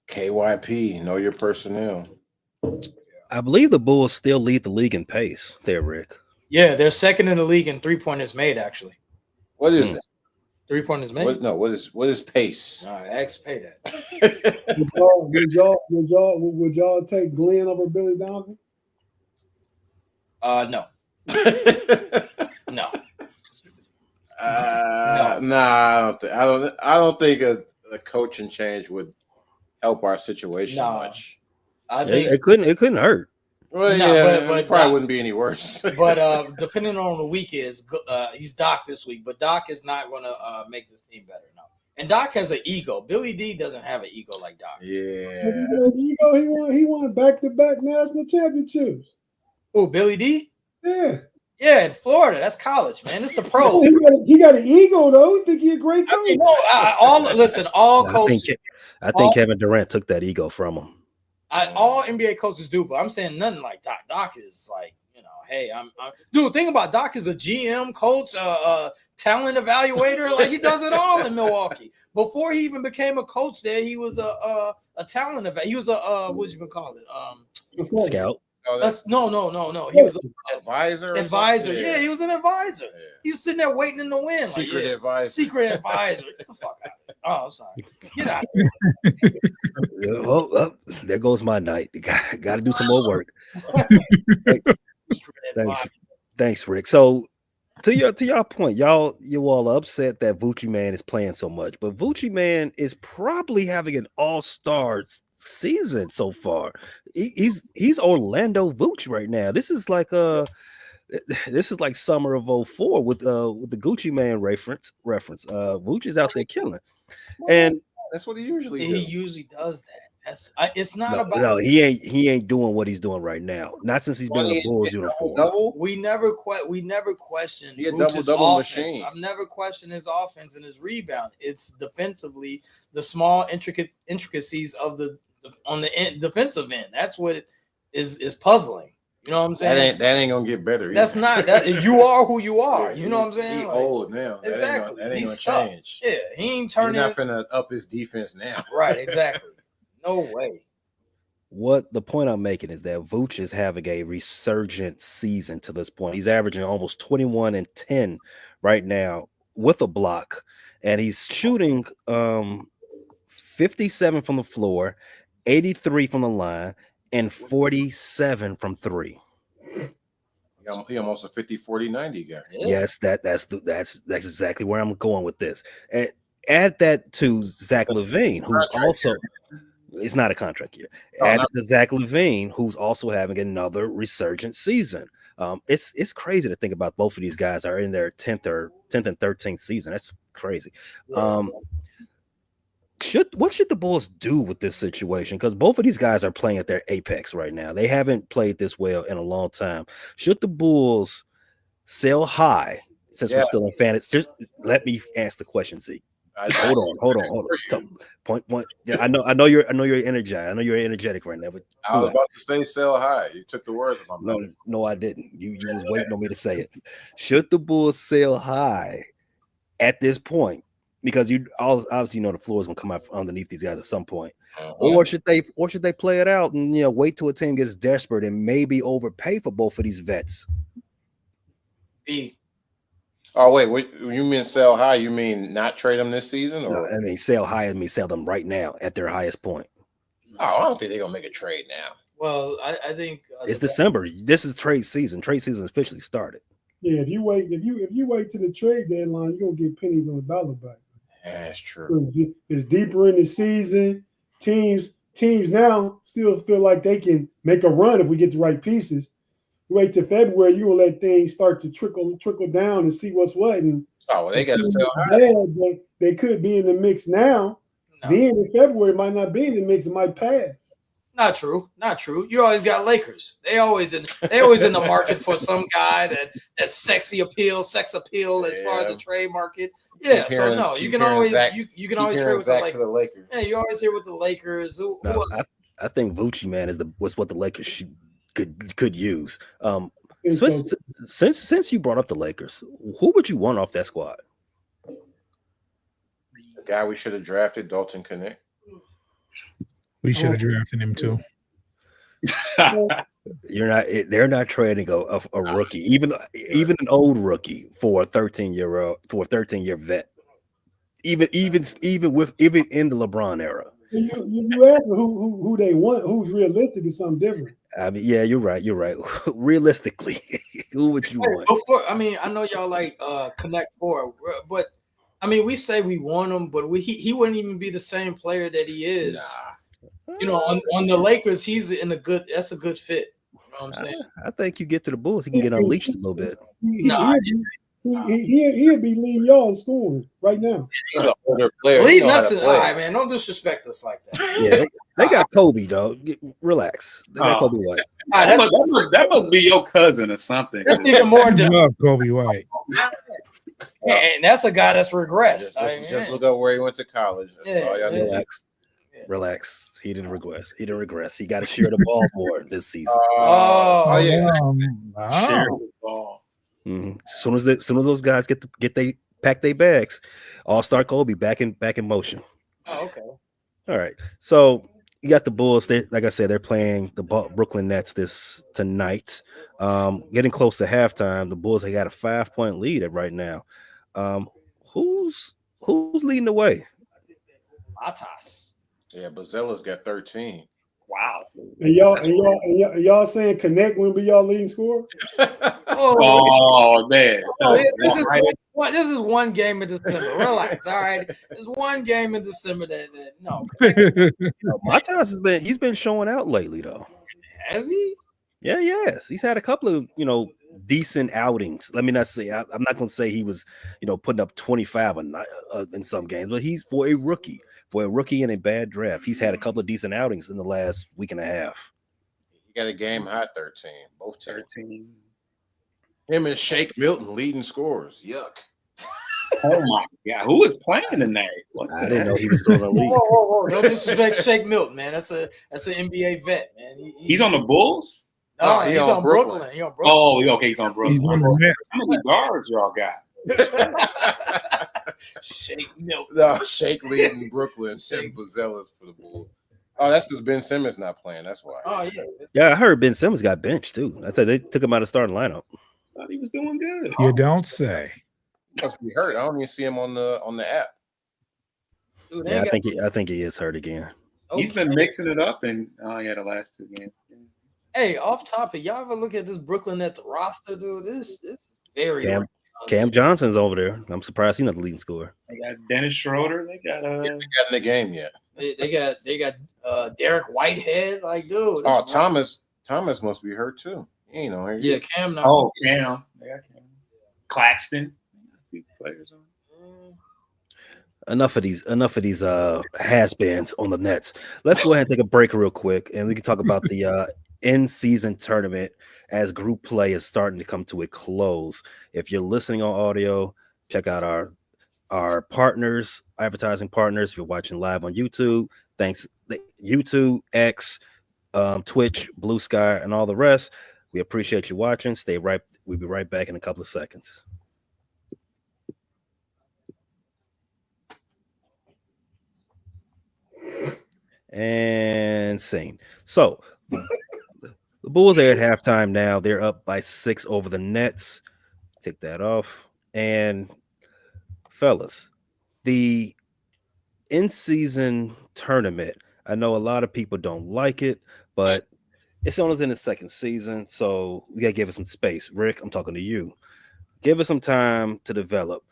KYP, know your personnel. I believe the Bulls still lead the league in pace there, Rick. Yeah, they're second in the league in 3-pointers made, actually. What is it? 3-pointers made? What is pace? All right, ask Payday. Would y'all take Glenn over Billy Donovan? No. No. Nah, I don't think a coaching change would help our situation much. I think it couldn't hurt. Well, but it probably wouldn't be any worse. But depending on the week he's Doc this week, but Doc is not going to make this team better. No, and Doc has an ego. Billy D doesn't have an ego like Doc. Yeah, he won back-to-back national championships. Oh, Billy D? Yeah, in Florida. That's college, man. It's the pro. He got an ego though. I think he's a great coach. All coaches. I think Kevin Durant took that ego from him. All NBA coaches do, but I'm saying nothing like Doc. Doc is like, hey, dude. Think about Doc is a GM, coach, talent evaluator. Like he does it all in Milwaukee. Before he even became a coach there, he was a talent evaluator. He was a what you been call it? Scout. No. He was an advisor. Advisor. Yeah, he was an advisor. Yeah. He was sitting there waiting in the wind. Secret advisor. Secret advisor. Get the fuck out of here. Oh, sorry. Get out of here. There goes my night. Got to do some more work. Thanks, Rick. So to your point, you all are upset that Voochie Man is playing so much, but Voochie Man is probably having an all-star season so far. He's Orlando Vooch right now. This is like summer of 2004 with the Gucci Man reference. Vooch is out there killing, and that's what he usually does. He usually does that. It's not about. No, he ain't doing what he's doing right now. Not since he's been in a Bulls uniform. We never questioned. He a double machine. I've never questioned his offense and his rebound. It's defensively the small intricacies of on the defensive end. That's what is puzzling. You know what I'm saying? That ain't gonna get better. That's not that. You are who you are. You know what I'm saying? He's old now. Exactly. That ain't gonna change. Yeah, he ain't turning. He's not finna up his defense now. Right. Exactly. No way. What the point I'm making is that Vooch is having a resurgent season to this point. He's averaging almost 21 and 10 right now with a block, and he's shooting 57 from the floor, 83 from the line, and 47 from three. He almost a 50-40-90 guy. Yeah. Yes, that's exactly where I'm going with this. And add that to Zach LaVine, who's also It's not a contract year. Oh, Add to Zach LaVine, who's also having another resurgent season. It's crazy to think about both of these guys are in their 10th and 13th season. That's crazy. What should the Bulls do with this situation? Because both of these guys are playing at their apex right now. They haven't played this well in a long time. Should the Bulls sell high since we're still in fantasy? Just let me ask the question, Zeke. Hold on. Point. Yeah, I know you're energized. I know you're energetic right now. But I was about to say sell high. You took the words from my mouth. No, I didn't. You was waiting on me to say it. Should the Bulls sell high at this point? Because you obviously know the floor is gonna come out underneath these guys at some point. Or should they play it out and wait till a team gets desperate and maybe overpay for both of these vets? B. Oh wait, what you mean sell high? You mean not trade them this season? Or No, I mean sell high. I mean sell them right now at their highest point. Oh, I don't think they're gonna make a trade now. Well, I think it's December. This is trade season. Trade season officially started. Yeah, if you wait to the trade deadline, you're gonna get pennies on the dollar back. Yeah, that's true. It's deeper in the season. Teams now still feel like they can make a run if we get the right pieces. Wait till February, you will let things start to trickle down and see what's what. And they got to sell high. They could be in the mix now. No. Then in February might not be in the mix. It might pass. Not true. You always got Lakers. They always in the market for some guy that's sex appeal as far as the trade market. Yeah, so no, you can always trade with the Lakers. Yeah, you always hear with the Lakers. I think Vucci, man, was what the Lakers could use. Since you brought up the Lakers, who would you want off that squad? The guy we should have drafted, Dalton Connect. We should have drafted him too. They're not trading a rookie, even an old rookie for a 13-year vet. Even in the LeBron era. You ask who they want, who's realistic is something different. I mean, yeah, you're right. Realistically, who would you want? I know y'all like Connect Four, but I mean, we say we want him, but he wouldn't even be the same player that he is. Nah. On the Lakers, that's a good fit. You know what I'm saying? I think you get to the Bulls, he can get unleashed a little bit. He'll be leading y'all in scoring right now. He's an older player. Leading us all right, man. Don't disrespect us like that. Yeah, they got Kobe, dog. Relax. They got Kobe White. That must be your cousin or something. That's even more love Kobe White. And that's a guy that's regressed. Just look up where he went to college. Relax. He didn't regress. He got to share the ball more this season. Share the ball. Mm-hmm. As soon as those guys pack their bags, All-Star Kobe back in motion. Oh, okay. All right. So you got the Bulls. Like I said, they're playing the Brooklyn Nets tonight. Getting close to halftime. The Bulls got a 5-point lead right now. Who's leading the way? Matas. Yeah, Bazella's got 13. Wow. And y'all saying Connect wouldn't be y'all leading scorer? Oh man. This is one game in December. Relax, all right. There's one game in December that no. Matas he's been showing out lately though. Has he? Yeah, yes. He's had a couple of decent outings. Let me not say I'm not going to say he was putting up 25 in some games, but he's for a rookie in a bad draft. He's had a couple of decent outings in the last week and a half. He got a game high 13. Both 13. Him and Shake Milton leading scorers. Yuck. Oh my God, who was playing tonight? I didn't know he was still in the league. Whoa. No disrespect, Shake Milton, man. That's an NBA vet, man. He's on the Bulls. No, he's on Brooklyn. Oh, okay, he's on Brooklyn. How many guards y'all got? Shake Milton. No, Shake leading Brooklyn. Shake Bazella's for the Bulls. Oh, that's because Ben Simmons not playing. That's why. Oh yeah. Yeah, I heard Ben Simmons got benched too. I said they took him out of starting lineup. Thought he was doing good. You don't say. Must be hurt. I don't even see him on the app. Dude, yeah, I think he is hurt again. He's been mixing it up in the last 2 games. Hey, off topic, y'all ever look at this Brooklyn Nets roster, dude? This is very Cam Johnson's over there. I'm surprised he's not the leading scorer. They got Dennis Schroeder. They got They got in the game yet. They got Derek Whitehead. Like, dude. Oh, Thomas must be hurt too. He ain't on here. Yeah, Cam. Not Cam. They got Cam. Claxton. Players on. Enough of these has-beens on the Nets. Let's go ahead and take a break real quick, and we can talk about the in-season tournament as group play is starting to come to a close. If you're listening on audio, check out our partners, advertising partners. If you're watching live on YouTube, thanks YouTube, X, Twitch, BlueSky, and all the rest. We appreciate you watching. Stay right. We'll be right back in a couple of seconds. And scene. So the Bulls are at halftime now. They're up by 6 over the Nets. Take that off. And fellas, the in-season tournament, I know a lot of people don't like it, but it's only in the second season, so we gotta give it some space. Rick, I'm talking to you. Give it some time to develop.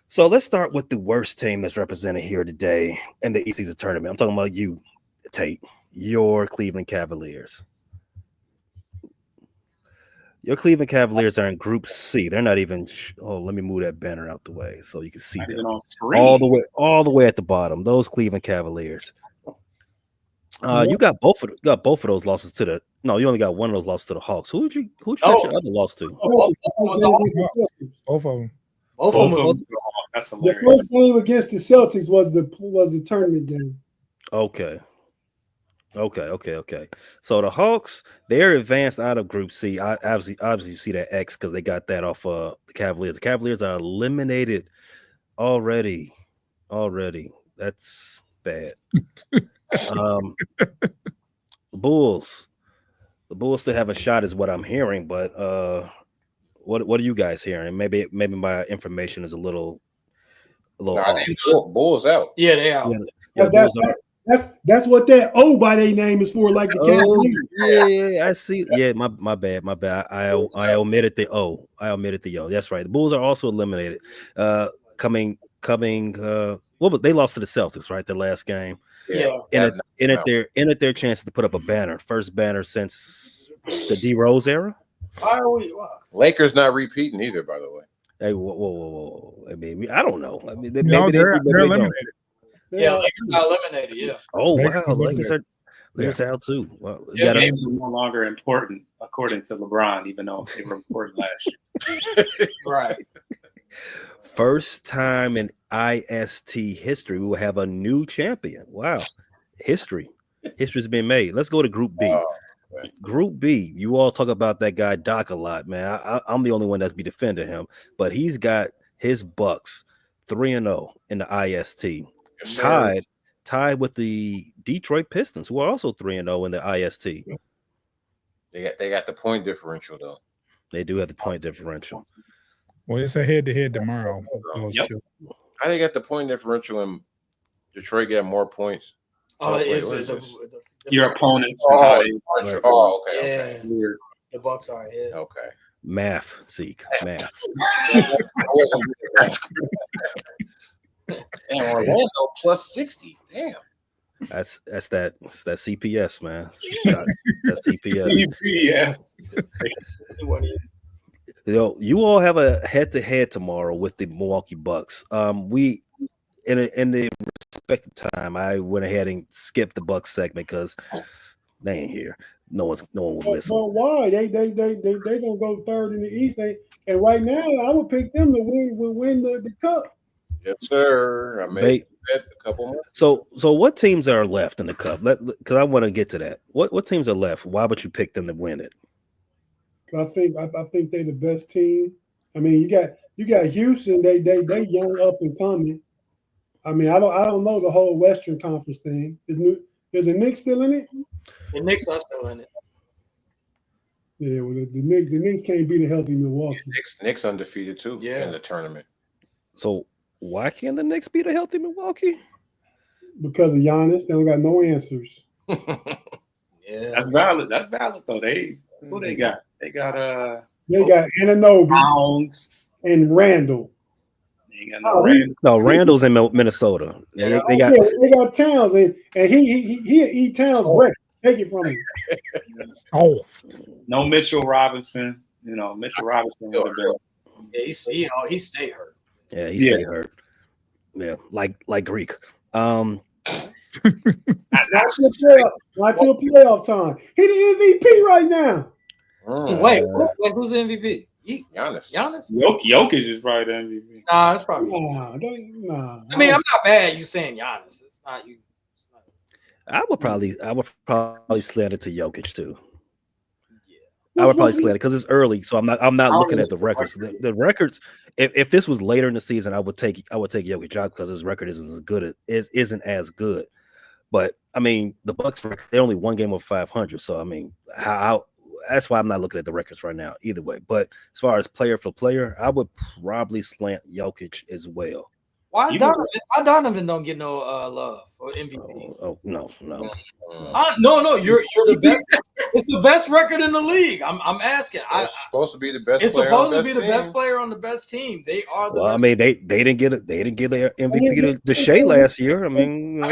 So let's start with the worst team that's represented here today in the in-season tournament. I'm talking about you, Tate, your Cleveland Cavaliers. Your Cleveland Cavaliers are in Group C. They're not even. Let me move that banner out the way so you can see them all the way at the bottom. Those Cleveland Cavaliers. You got both of those losses to the. No, you only got one of those losses to the Hawks. Who'd you your other loss to? Both of them. Both of them. That's hilarious. The first game against the Celtics was the tournament game. Okay. So the Hawks, they're advanced out of Group C. Obviously, you see that X because they got that off the Cavaliers. The Cavaliers are eliminated already. That's bad. The Bulls still have a shot, is what I'm hearing. But what are you guys hearing? Maybe my information is a little off. Bulls out. Yeah, they out. Yeah, that's what that O by their name is for. Like the yeah, I see. Yeah, my bad. I omitted the O. That's right. The Bulls are also eliminated. Coming. What was they lost to the Celtics, right? Their last game. Yeah. In it their chance to put up a banner, first banner since the D Rose era. Lakers not repeating either, by the way. Hey, whoa! I mean, I don't know. I mean, they're eliminated. Yeah, Lakers got eliminated. Yeah. Oh wow, Lakers are out too. Well, games are no longer important according to LeBron, even though they were important last year. Right. First time in IST history, we will have a new champion. Wow, history's been made. Let's go to Group B. Group B, you all talk about that guy Doc a lot, man. I'm the only one that's be defending him, but he's got his Bucks 3-0 in the IST, tied with the Detroit Pistons, who are also 3-0 in the IST. They got the point differential though. They do have the point differential. Well, it's a head-to-head tomorrow. Yep. How they got the point differential and Detroit got more points? Your opponents. Okay. Yeah. The Bucks are ahead. Okay. Math, Zeke. Math. And Orlando plus 60. Damn. That's that CPS, man. That's CPS. You all have a head-to-head tomorrow with the Milwaukee Bucks. We in the respective time, I went ahead and skipped the Bucks segment because they ain't here. No one will listen. But why? They gonna go third in the East. And right now, I would pick them to win the cup. Yes, sir. I made a couple more. So what teams are left in the cup? Because I want to get to that. What teams are left? Why would you pick them to win it? I think they're the best team. I mean, you got Houston. They young up and coming. I mean, I don't know the whole Western Conference thing. Is the Knicks still in it? The Knicks are still in it. Yeah, well, the Knicks can't beat a healthy Milwaukee. Knicks undefeated too in the tournament. So why can't the Knicks beat a healthy Milwaukee? Because of Giannis, they don't got no answers. Yeah, that's valid. That's valid though. They got? They got Anunoby. Pounds. and Randall. No, Randall's in Minnesota. They got Towns, and he eat Towns breakfast. Take it from him. No Mitchell Robinson. You know, Mitchell Robinson would have been. Yeah, he stayed hurt. Yeah, he stayed hurt. Yeah, like Greek. Not till playoff time. He the MVP right now. Wait, who's the MVP? Giannis. Jokic is probably the MVP. Nah, that's probably nah. I mean, I'm not mad you saying Giannis. It's not you. I would probably slant it to Jokic too. I would probably slant it because it's early, so I'm not looking at the records. The records. If this was later in the season, I would take Jokic out because his record isn't as good. But I mean, the Bucks, they're only one game of 500. So I mean, that's why I'm not looking at the records right now. Either way, but as far as player for player, I would probably slant Jokic as well. Why Donovan don't get no love for MVP? Oh no. No, you're the best. It's the best record in the league. I'm asking. It's supposed to be the best. It's supposed to be the best player on the best team. They are the. Well, best I mean, they didn't get their MVP to Shea last year. I mean,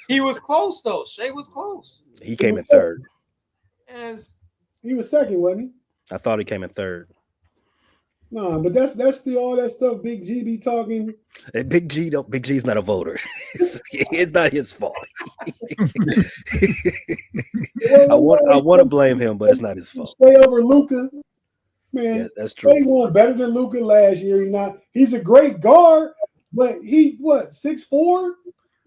he was close though. Shea was close. He came in third. Yes. He was second, wasn't he? I thought he came in third. Nah, but that's still all that stuff Big G be talking. And Big G's not a voter. It's not his fault. I want to blame him, but it's not his fault. Stay over Luka. Man, yeah, that's true. He won better than Luka last year. He's a great guard, but he 6'4"? I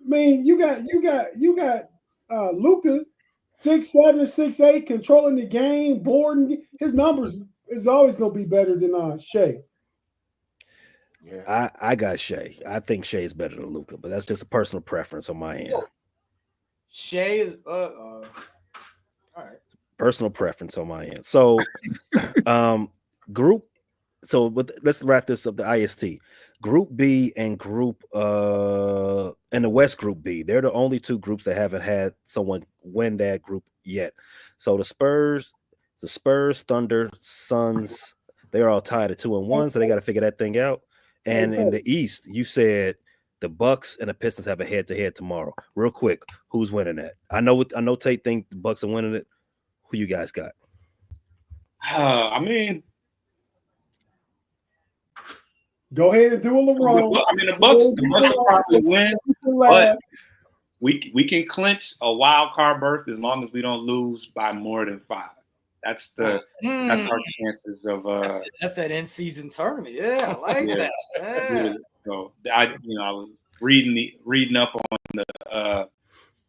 mean, you got Luka 6'7", 6'8", controlling the game, boarding. His numbers is always going to be better than Shea. Yeah, I got Shea. I think Shea is better than Luka, but that's just a personal preference on my end. Shea is all right. Personal preference on my end. So, let's wrap this up. The IST Group B and Group and the West Group B. They're the only two groups that haven't had someone win that group yet. So the Spurs, Thunder, Suns, they're all tied at 2-1, so they got to figure that thing out. And in the East, you said the Bucks and the Pistons have a head-to-head tomorrow. Real quick, who's winning that? I know Tate thinks the Bucks are winning it. Who you guys got? I mean, go ahead and do a LeBron. I mean, the Bucks will probably win, but we can clinch a wild card berth as long as we don't lose by more than 5. That's our chances of. That's that in-season tournament. Yeah, I like that. Yeah. So I was reading up on the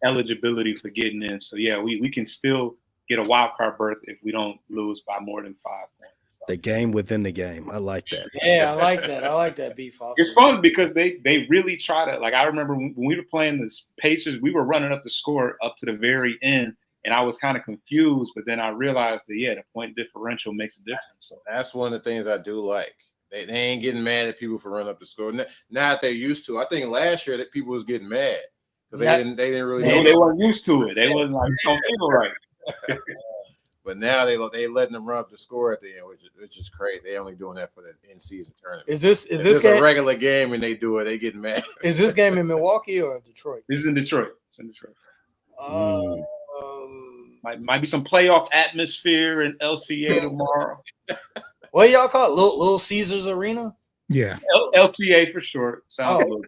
eligibility for getting in. So yeah, we can still get a wild card berth if we don't lose by more than 5 points. The game within the game. I like that. Yeah, I like that. I like that, B. It's fun because they really try to. Like I remember when we were playing the Pacers, we were running up the score up to the very end. And I was kind of confused, but then I realized that, the point differential makes a difference. So that's one of the things I do like. They ain't getting mad at people for running up the score. Now that they're used to. I think last year that people was getting mad because they didn't really know. They weren't used to it. They wasn't like, don't feel right. But now they letting them run up the score at the end, which is crazy. They only doing that for the in-season tournament. Is this a regular game and they do it? They get mad. Is this game in Milwaukee or Detroit? This is in Detroit. It's in Detroit. Might be some playoff atmosphere in LCA tomorrow. What y'all call it? Little Caesars Arena? Yeah. LCA for short. Sounds good.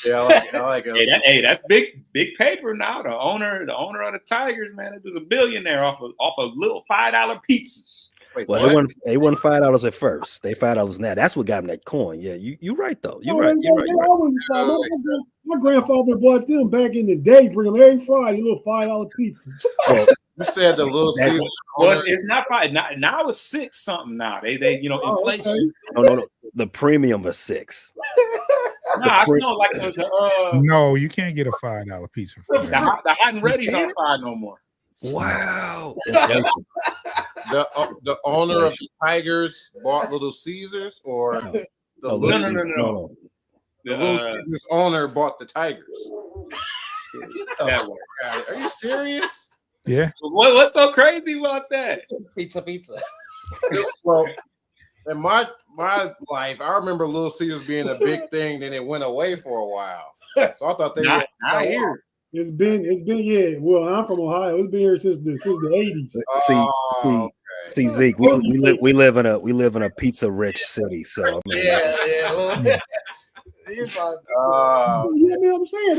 Yeah, I like it. Hey, that's big paper now. The owner of the Tigers, man, it was a billionaire off of little $5 pizzas. Wait, well, they won $5 at first. They $5 now. That's what got them that coin. Yeah, you're right though. You're right. My grandfather bought them back in the day. Bring them every Friday, a little $5 pizza. Well, you said the little. Well, it's not 5 now. It's 6 something now. They inflation. Okay. No. The premium is 6. I know, like the no, you can't get a $5 pizza. For the hot and ready's not 5 no more. Wow. The owner of the Tigers bought Little Caesars, or no. The Little Caesars owner bought the Tigers. Are you serious? Yeah. What's so crazy about that? Pizza. Well, in my life, I remember Little Caesars being a big thing, then it went away for a while. So I thought they not here. It's been yeah. Well, I'm from Ohio. It's been here since the 80s. See, Zeke, we live in a pizza rich city, so I mean, Yeah. You know what I'm saying?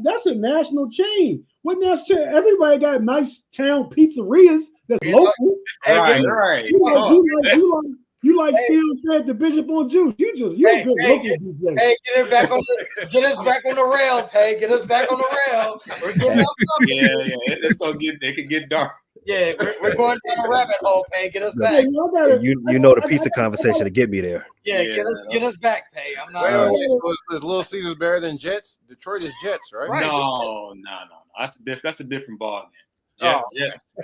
That's a national chain. What national chain? Everybody got nice town pizzerias that's local. Right. You like Steve said the Bishop on Juice. You're a good local DJ. Hey, get us back on the rail, Pay. Get us back on the rail. We're getting It could get dark. Yeah, we're going down a rabbit hole, Pay. Get us back. You know the pizza conversation to get me there. Yeah, get us back, Pay. I'm not. Wait, so is Little Caesars better than Jets? Detroit is Jets, right? No. That's a different ball game. Yes.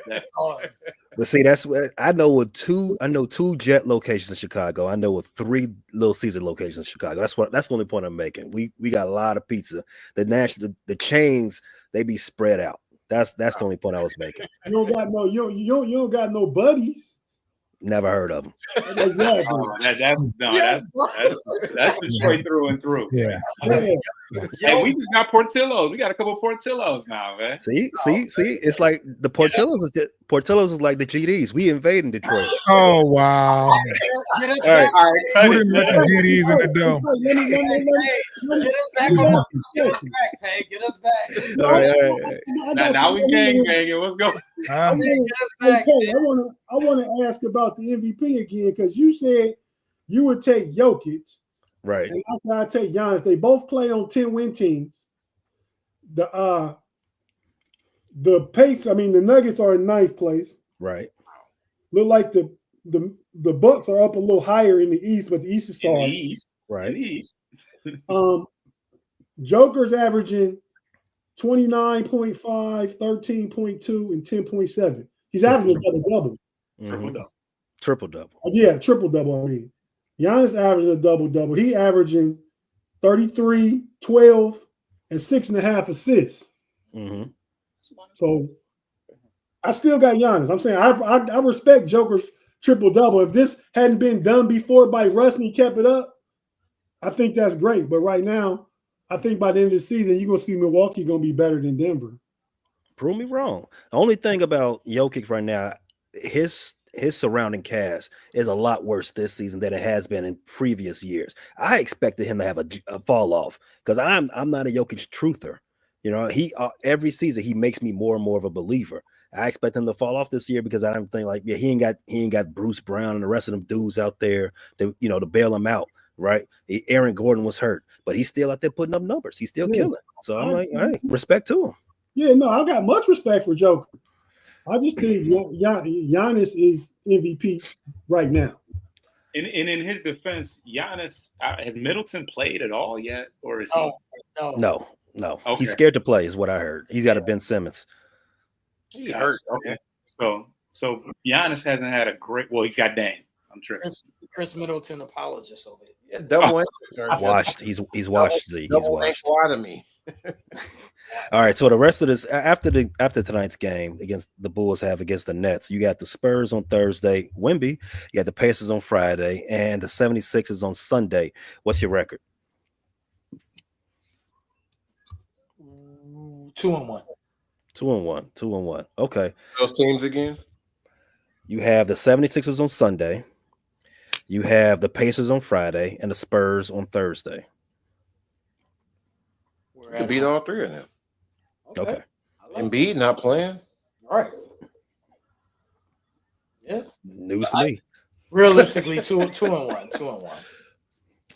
But see, that's what I know. I know two Jet locations in Chicago. I know 3 Little Caesar locations in Chicago. That's the only point I'm making. We got a lot of pizza. The chains, they be spread out. That's the only point I was making. You don't got no buddies. Never heard of them. Exactly. That's Detroit through and through. Yeah. Hey, we just got Portillo's. We got a couple Portillo's now, man. See. It's like the Portillo's is like the GDs. We invading Detroit. Oh wow! All right. Put him with the GDs in the dome. Get us back. All right. Now we gang banging. Let's go. I want to ask about the MVP again because you said you would take Jokic, right? And I take Giannis. They both play on 10-win teams. The pace. I mean, the Nuggets are in 9th place. Right. Look like the Bucks are up a little higher in the East, but the East is soft. Right. Joker's averaging 29.5, 13.2, and 10.7. He's averaging a double. Triple-double. Yeah, triple-double, I mean. Giannis averaging a double-double. He averaging 33, 12, and 6.5 assists. Mm-hmm. So I still got Giannis. I'm saying I respect Joker's triple-double. If this hadn't been done before by Russ and he kept it up, I think that's great. But right now, I think by the end of the season, you're going to see Milwaukee going to be better than Denver. Prove me wrong. The only thing about Jokic right now, his surrounding cast is a lot worse this season than it has been in previous years. I expected him to have a fall off because I'm not a Jokic truther. You know, he every season he makes me more and more of a believer. I expect him to fall off this year because I don't think he ain't got Bruce Brown and the rest of them dudes out there to bail him out. Right, Aaron Gordon was hurt, but he's still out there putting up numbers. He's still killing. So I'm like, all right, respect to him. Yeah, no, I got much respect for Joker. I just think Giannis is MVP right now. And in his defense, Giannis, has Middleton played at all yet, or is he? No. Okay. He's scared to play, is what I heard. He's got a Ben Simmons. He hurt. Okay. So Giannis hasn't had a great. Well, he's got Dame. I'm tripping. Chris Middleton apologist over it. Yeah, double. Washed. He's washed. He's washed. To me. All right. So the rest of this after tonight's game against the Bulls have against the Nets, you got the Spurs on Thursday, Wemby. You got the Pacers on Friday, and the 76ers on Sunday. What's your record? 2-1. 2-1. Okay. Those teams again. You have the 76ers on Sunday. You have the Pacers on Friday and the Spurs on Thursday. You beat all 3 of them. Okay. Embiid not playing. All right. Yeah. News to me. Realistically, 2-1. 2-1.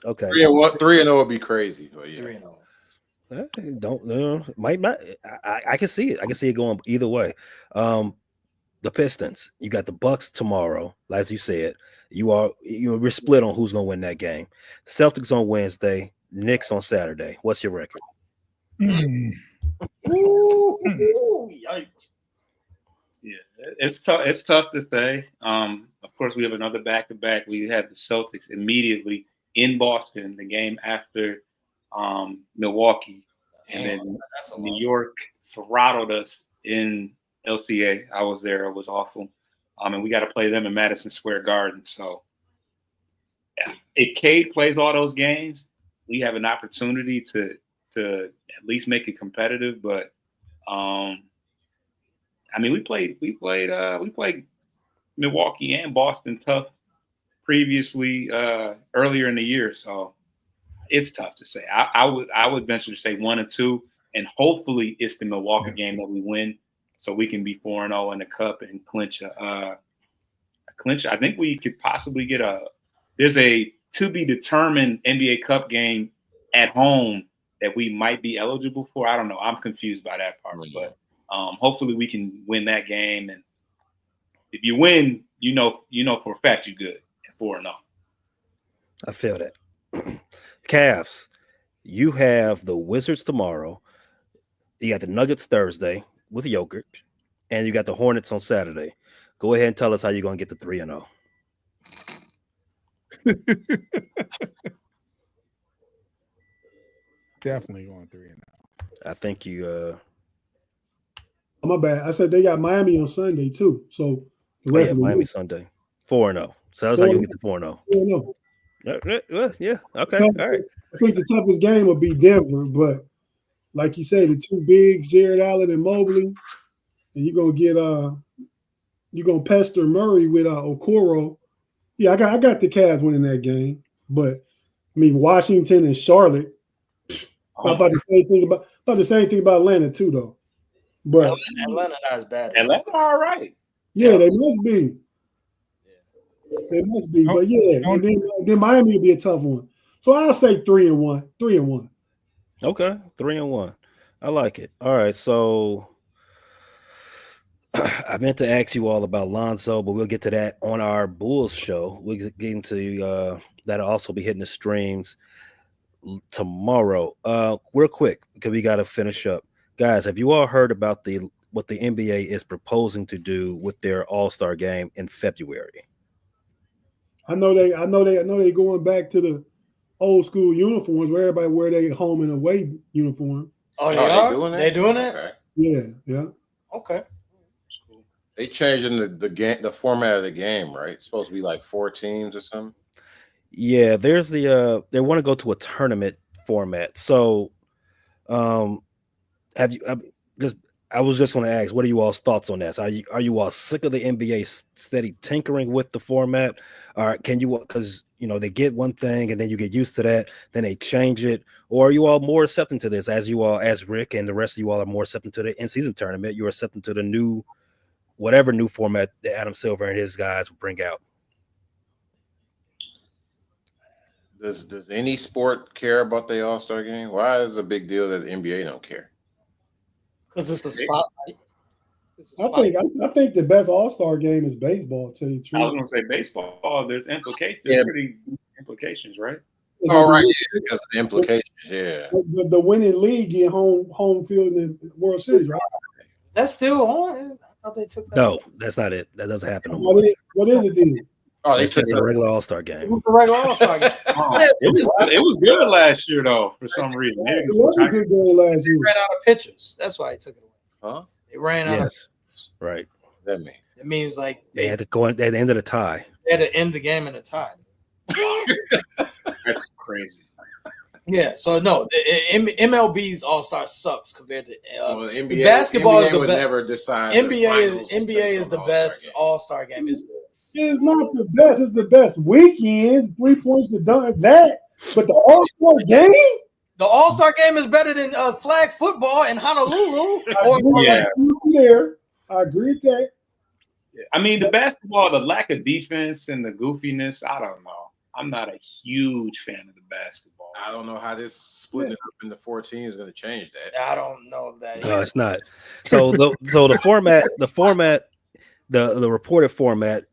Okay. 3-0 would be crazy. But yeah. 3-0. Don't might not. I can see it. I can see it going either way. The Pistons. You got the Bucks tomorrow, as you said. We're split on who's gonna win that game. Celtics on Wednesday, Knicks on Saturday. What's your record? Yikes. Yeah, it's tough. It's tough to say. Of course, we have another back-to-back. We had the Celtics immediately in Boston, the game after Milwaukee, and then New York throttled us in LCA. I was there. It was awful. And we got to play them in Madison Square Garden. So yeah, if Cade plays all those games, we have an opportunity to at least make it competitive. But I mean, we played Milwaukee and Boston tough previously earlier in the year, so it's tough to say. I would venture to say 1 or 2, and hopefully it's the Milwaukee game that we win, so we can be 4-0 in the cup and clinch a clinch. I think we could possibly get there's a to be determined NBA Cup game at home that we might be eligible for. I don't know. I'm confused by that part, but hopefully we can win that game. And if you win, you know for a fact you're good at 4-0. I feel that. Cavs, you have the Wizards tomorrow. You got the Nuggets Thursday with Jokic, and you got the Hornets on Saturday. Go ahead and tell us how you're going to get to 3-0. Definitely going 3-0. I think you. Oh, my bad. I said they got Miami on Sunday too. So the rest of the Miami week. Sunday 4-0. So that's how you get to 4-0. 4-0. Yeah. Okay. All right. I think the toughest game will be Denver, but like you say, the two bigs, Jared Allen and Mobley, and you're gonna pester Murray with Okoro. Yeah, I got the Cavs winning that game, but I mean Washington and Charlotte. About the same thing about Atlanta too, though. But Atlanta not as bad. Atlanta all right. Yeah, they must be. They must be. But yeah, and then Miami will be a tough one. So I'll say 3-1. 3-1. Okay, 3-1. I like it. All right, so I meant to ask you all about Lonzo, but we'll get to that on our Bulls show. We'll get into that'll also be hitting the streams tomorrow. Real quick, because we got to finish up. Guys, have you all heard about what the NBA is proposing to do with their All-Star game in February? I know they going back to the old school uniforms where everybody wear their home and away uniform. Oh, they are? They doing it? Okay. Yeah. Okay. They changing the format of the game, right? It's supposed to be like 4 teams or something. Yeah, there's they want to go to a tournament format. So, I was just going to ask, what are you all's thoughts on that? So are you all sick of the NBA steady tinkering with the format? Or can you, because they get one thing and then you get used to that, then they change it, or are you all more accepting to this as Rick and the rest of you all are more accepting to the in-season tournament? You're accepting to the whatever new format that Adam Silver and his guys will bring out. Does any sport care about the All-Star game? Why is it a big deal that the NBA don't care? Because it's a spotlight. I think the best All-Star game is baseball. To tell you the truth. I was going to say baseball. There's implications. Yeah. Pretty implications, right? Oh, right. Yeah, because of the implications. Yeah. The winning league get home field in the World Series, right? Is that still on? I thought they took that. No, that's not it. That doesn't happen no What more. is it then? Oh, They took a regular All-Star game. It was the regular All-Star game. It was good last year though, for some reason. It was a good game last year. They ran out of pitchers. That's why he took it away. Huh? They ran out. Yes, right. That mean. It means like They had to go at the end of the tie. They had to end the game in a tie. That's crazy. Yeah, so no, MLB's All-Star sucks compared to Well, NBA, basketball. NBA is the would best. never decide. NBA is the best All-Star game. It's not the best. It's the best weekend. 3 points to dunk that. But the All-Star game? The All-Star game is better than flag football in Honolulu. I agree with that. I mean, the basketball, the lack of defense and the goofiness, I don't know. I'm not a huge fan of the basketball. I don't know how this splitting it up into 4 teams is going to change that. I don't know that. No, it's not. So the format, the reported format,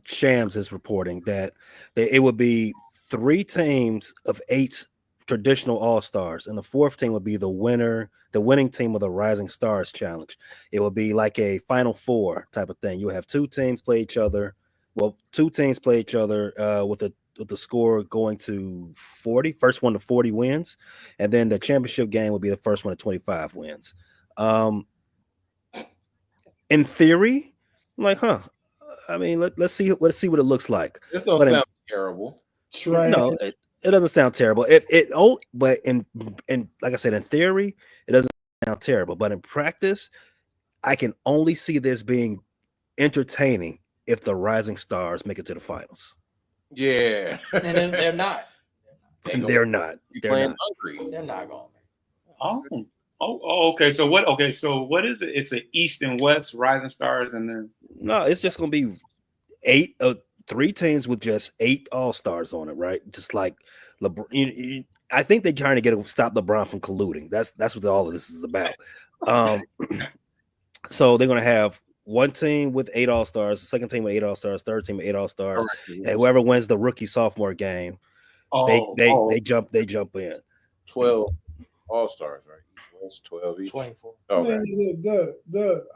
Shams is reporting that it would be 3 teams of 8 traditional All-Stars, and the 4th team would be the winning team of the Rising Stars Challenge. It would be like a Final Four type of thing. You have 2 teams play each other. Well, 2 teams play each other with the score going to 40. First one to 40 wins, and then the championship game will be the first one to 25 wins. In theory, I'm like, I mean, let's see what it looks like. It don't sound terrible. Trash. No, it doesn't sound terrible. But in like I said, in theory, it doesn't sound terrible. But in practice, I can only see this being entertaining if the Rising Stars make it to the finals. Yeah, and then they're not. They're not. Playing hungry. They're not going. Okay. So what? Okay, so what is it? It's an East and West Rising Stars, and then no, it's just gonna be 3 teams with just 8 All-Stars on it, right? Just like LeBron. I think they're trying to stop LeBron from colluding. That's what all of this is about. So they're gonna have one team with 8 All-Stars, the second team with 8 All-Stars, third team with 8 All-Stars, and whoever wins the rookie sophomore game, they jump in. 12 All-Stars, right? It's 12 each. 24. Okay. Man,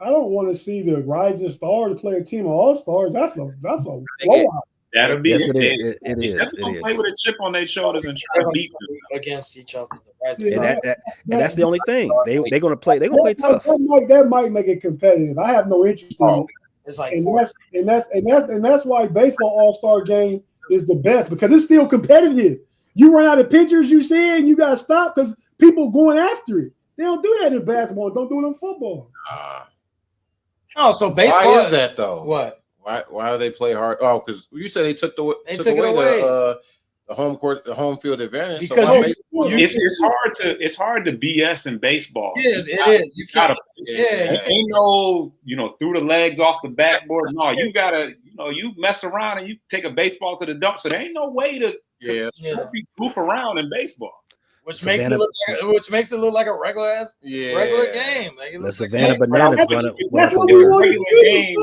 I don't want to see the Rising Stars play a team of All-Stars. That's a blowout. That'll be yes, it is. It is. Play with a chip on their shoulders and try to beat them against each other. And that's the only thing. They're gonna play. They're gonna play tough. That might make it competitive. I have no interest in it. It's like and that's why baseball All-Star game is the best, because it's still competitive. You run out of pitchers, you see it, and you gotta stop because people going after it. They don't do that in basketball. Don't do it in football. So baseball. Why is that though? What? Why do they play hard? Oh, because you said they took away the home court, the home field advantage. Because it's hard to BS in baseball. It is. You gotta. Ain't no through the legs off the backboard. No, you gotta. You mess around and you take a baseball to the dump. So there ain't no way to goof around in baseball. Which makes it look like a regular game. The Savannah Bananas. That's what we want to see.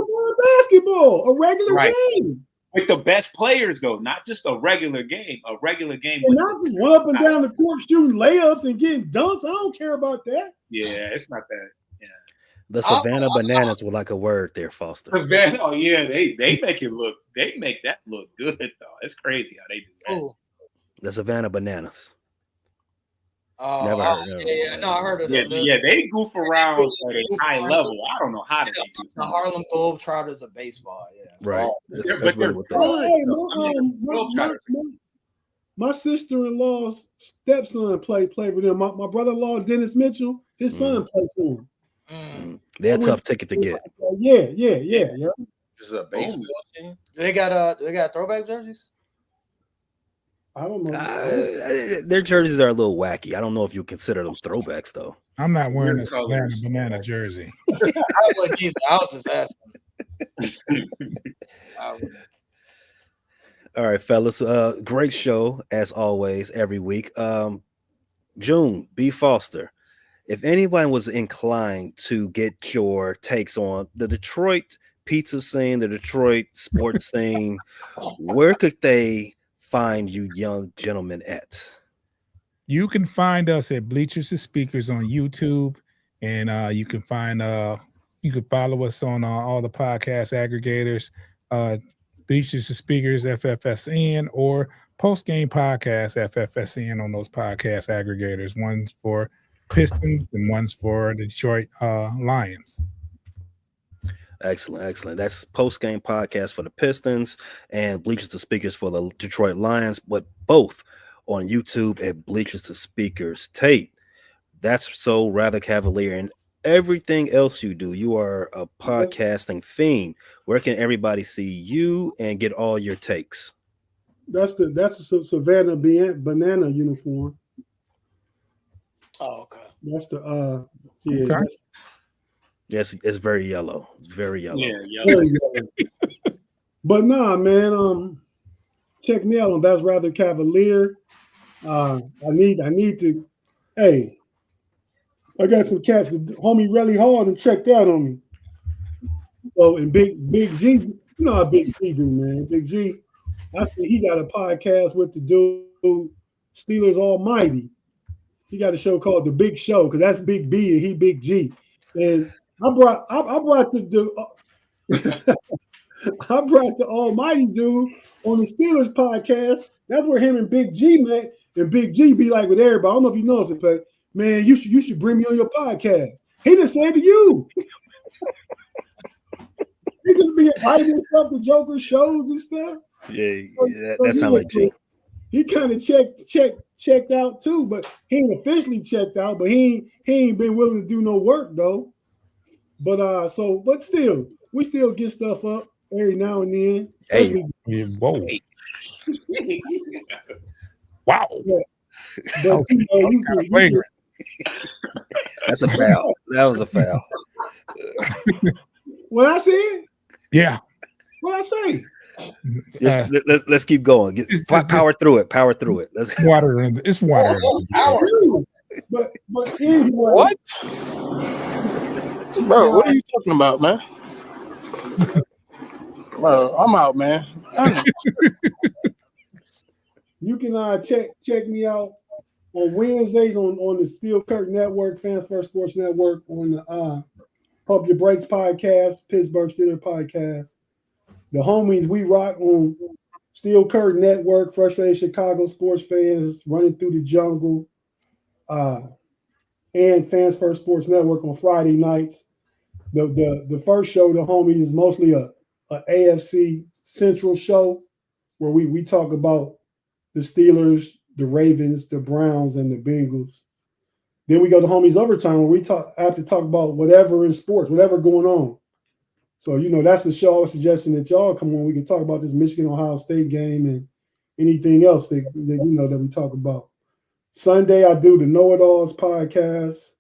Basketball, a regular game. With the best players, though, not just a regular game. A regular game. And not just run up and down the court shooting layups and getting dunks. I don't care about that. Yeah, it's not that. Yeah. The Savannah Bananas were like a word there, Foster. Savannah, they make it look. They make that look good, though. It's crazy how they do that. Ooh. The Savannah Bananas. Never heard of it. No, I heard of it. Yeah, they goof around at a high level. I don't know how to do it. The Harlem Globetrotters of baseball. Yeah. Right. That's really what that is. My sister-in-law's stepson played with them. My brother-in-law, Dennis Mitchell, his son plays for him. They're a tough ticket to get. Yeah. This is a baseball team. They got throwback jerseys. I don't know. Their jerseys are a little wacky. I don't know if you consider them throwbacks, though. I'm not wearing a Savannah Banana jersey. I was just asking. All right, fellas. Great show as always every week. June B. Foster. If anyone was inclined to get your takes on the Detroit pizza scene, the Detroit sports scene, where could they find you young gentlemen at? You can find us at Bleachers to Speakers on YouTube, and you can follow us on all the podcast aggregators, Bleachers to Speakers FFSN or Post Game Podcast FFSN on those podcast aggregators. One's for Pistons and one's for Detroit Lions. Excellent. That's Post Game Podcast for the Pistons and Bleachers to Speakers for the Detroit Lions, but both on YouTube at Bleachers to Speakers. Tate, that's so rather cavalier, and everything else you do. You are a podcasting fiend. Where can everybody see you and get all your takes? That's the Savannah Banana uniform. Oh, okay. That's the Okay. Yes, it's very yellow. It's very yellow. Yeah, yellow. But nah, man. Check me out on That's Rather Cavalier. I need to. Hey, I got some cats that homie really hard and checked out on me. Oh, and Big G, you know how Big G do, man. Big G, I see he got a podcast with the dude Steelers Almighty. He got a show called The Big Show because that's Big B and he Big G. And I brought the I brought the Almighty dude on the Steelers podcast. That's where him and Big G met. And Big G be like with everybody. I don't know if you know it, but man, you should bring me on your podcast. He done said to you. He's gonna be invited and stuff to Joker shows and stuff. Yeah, that sounds like G. He kind of checked out too, but he ain't officially checked out. But he ain't been willing to do no work though. But still, we still get stuff up every now and then. Hey, whoa. Wow. But that's a foul. That was a foul. What I said? Yeah. What I say? Let's keep going. Power through it. Let's water. It's water. But anyway, what? Bro, what are you talking about, man? Bro, I'm out, man. You can check me out on Wednesdays on the Steel Curtain Network, Fans First Sports Network, on the Pump Your Brakes podcast, Pittsburgh Steelers podcast. The homies we rock on Steel Curtain Network, Frustrated Chicago Sports Fans, Running Through the Jungle, and Fans First Sports Network on Friday nights. The first show, the homies, is mostly a AFC Central show where we talk about the Steelers, the Ravens, the Browns, and the Bengals. Then we go to homies overtime where we have to talk about whatever in sports, whatever going on. So, that's the show I was suggesting that y'all come on. We can talk about this Michigan-Ohio State game and anything else that we talk about. Sunday, I do the Know-It-Alls podcast,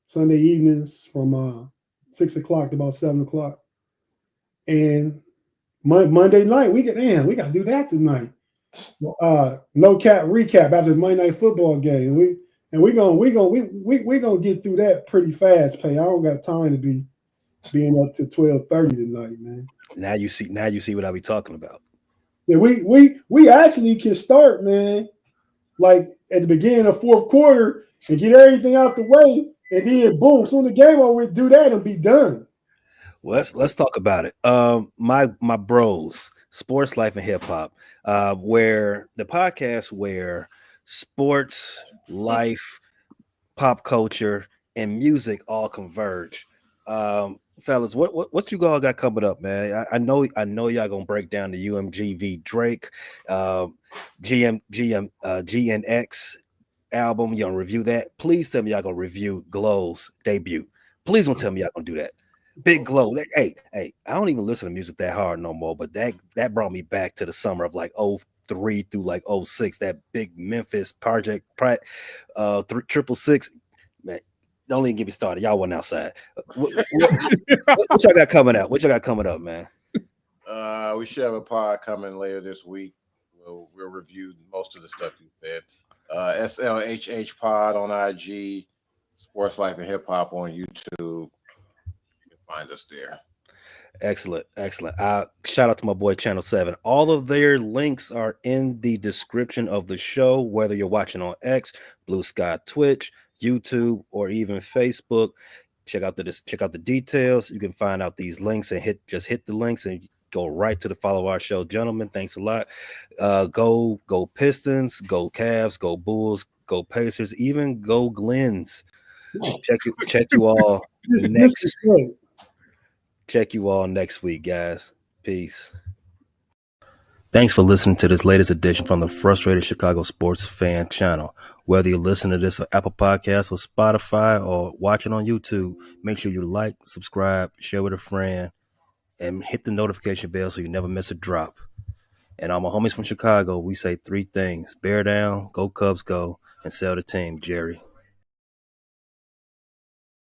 Sunday evenings from 6 o'clock to about 7 o'clock. And Monday night, we got to do that tonight. No cap recap after the Monday Night Football game. We're gonna get through that pretty fast. I don't got time to be being up to 12:30 tonight, man. Now you see what I be talking about. Yeah, we actually can start, man, like at the beginning of fourth quarter and get everything out the way, and then boom, soon the game over, we do that and be done. Well, let's talk about it. My bros, Sports Life and Hip Hop, where the podcast where sports, life, pop culture, and music all converge. Fellas, what you all got coming up, man? I know y'all gonna break down the UMGV Drake, GNX album. You gonna review that? Please tell me y'all gonna review Glow's debut. Please don't tell me y'all gonna do that. Big Glow. Hey, I don't even listen to music that hard no more, but that brought me back to the summer of like 03 through like 06. That big Memphis project, 666. Man, don't even get me started. Y'all went outside. What y'all got coming out? What y'all got coming up, man? We should have a pod coming later this week. We'll review most of the stuff you said. SLHH pod on IG, Sports Life and Hip Hop on YouTube. Find us there. Excellent. Shout out to my boy Channel 7. All of their links are in the description of the show, whether you're watching on X, BlueSky, Twitch, YouTube, or even Facebook. Check out the details. You can find out these links and hit the links and go right to the follow our show. Gentlemen, thanks a lot. Go Pistons, go Cavs, go Bulls, go Pacers, even go Glens. Check you all next. Check you all next week, guys. Peace. Thanks for listening to this latest edition from the Frustrated Chicago Sports Fan channel. Whether you listen to this on Apple Podcasts or Spotify or watch it on YouTube, make sure you like, subscribe, share with a friend, and hit the notification bell so you never miss a drop. And all my homies from Chicago, we say three things: bear down, go Cubs go, and sell the team, Jerry.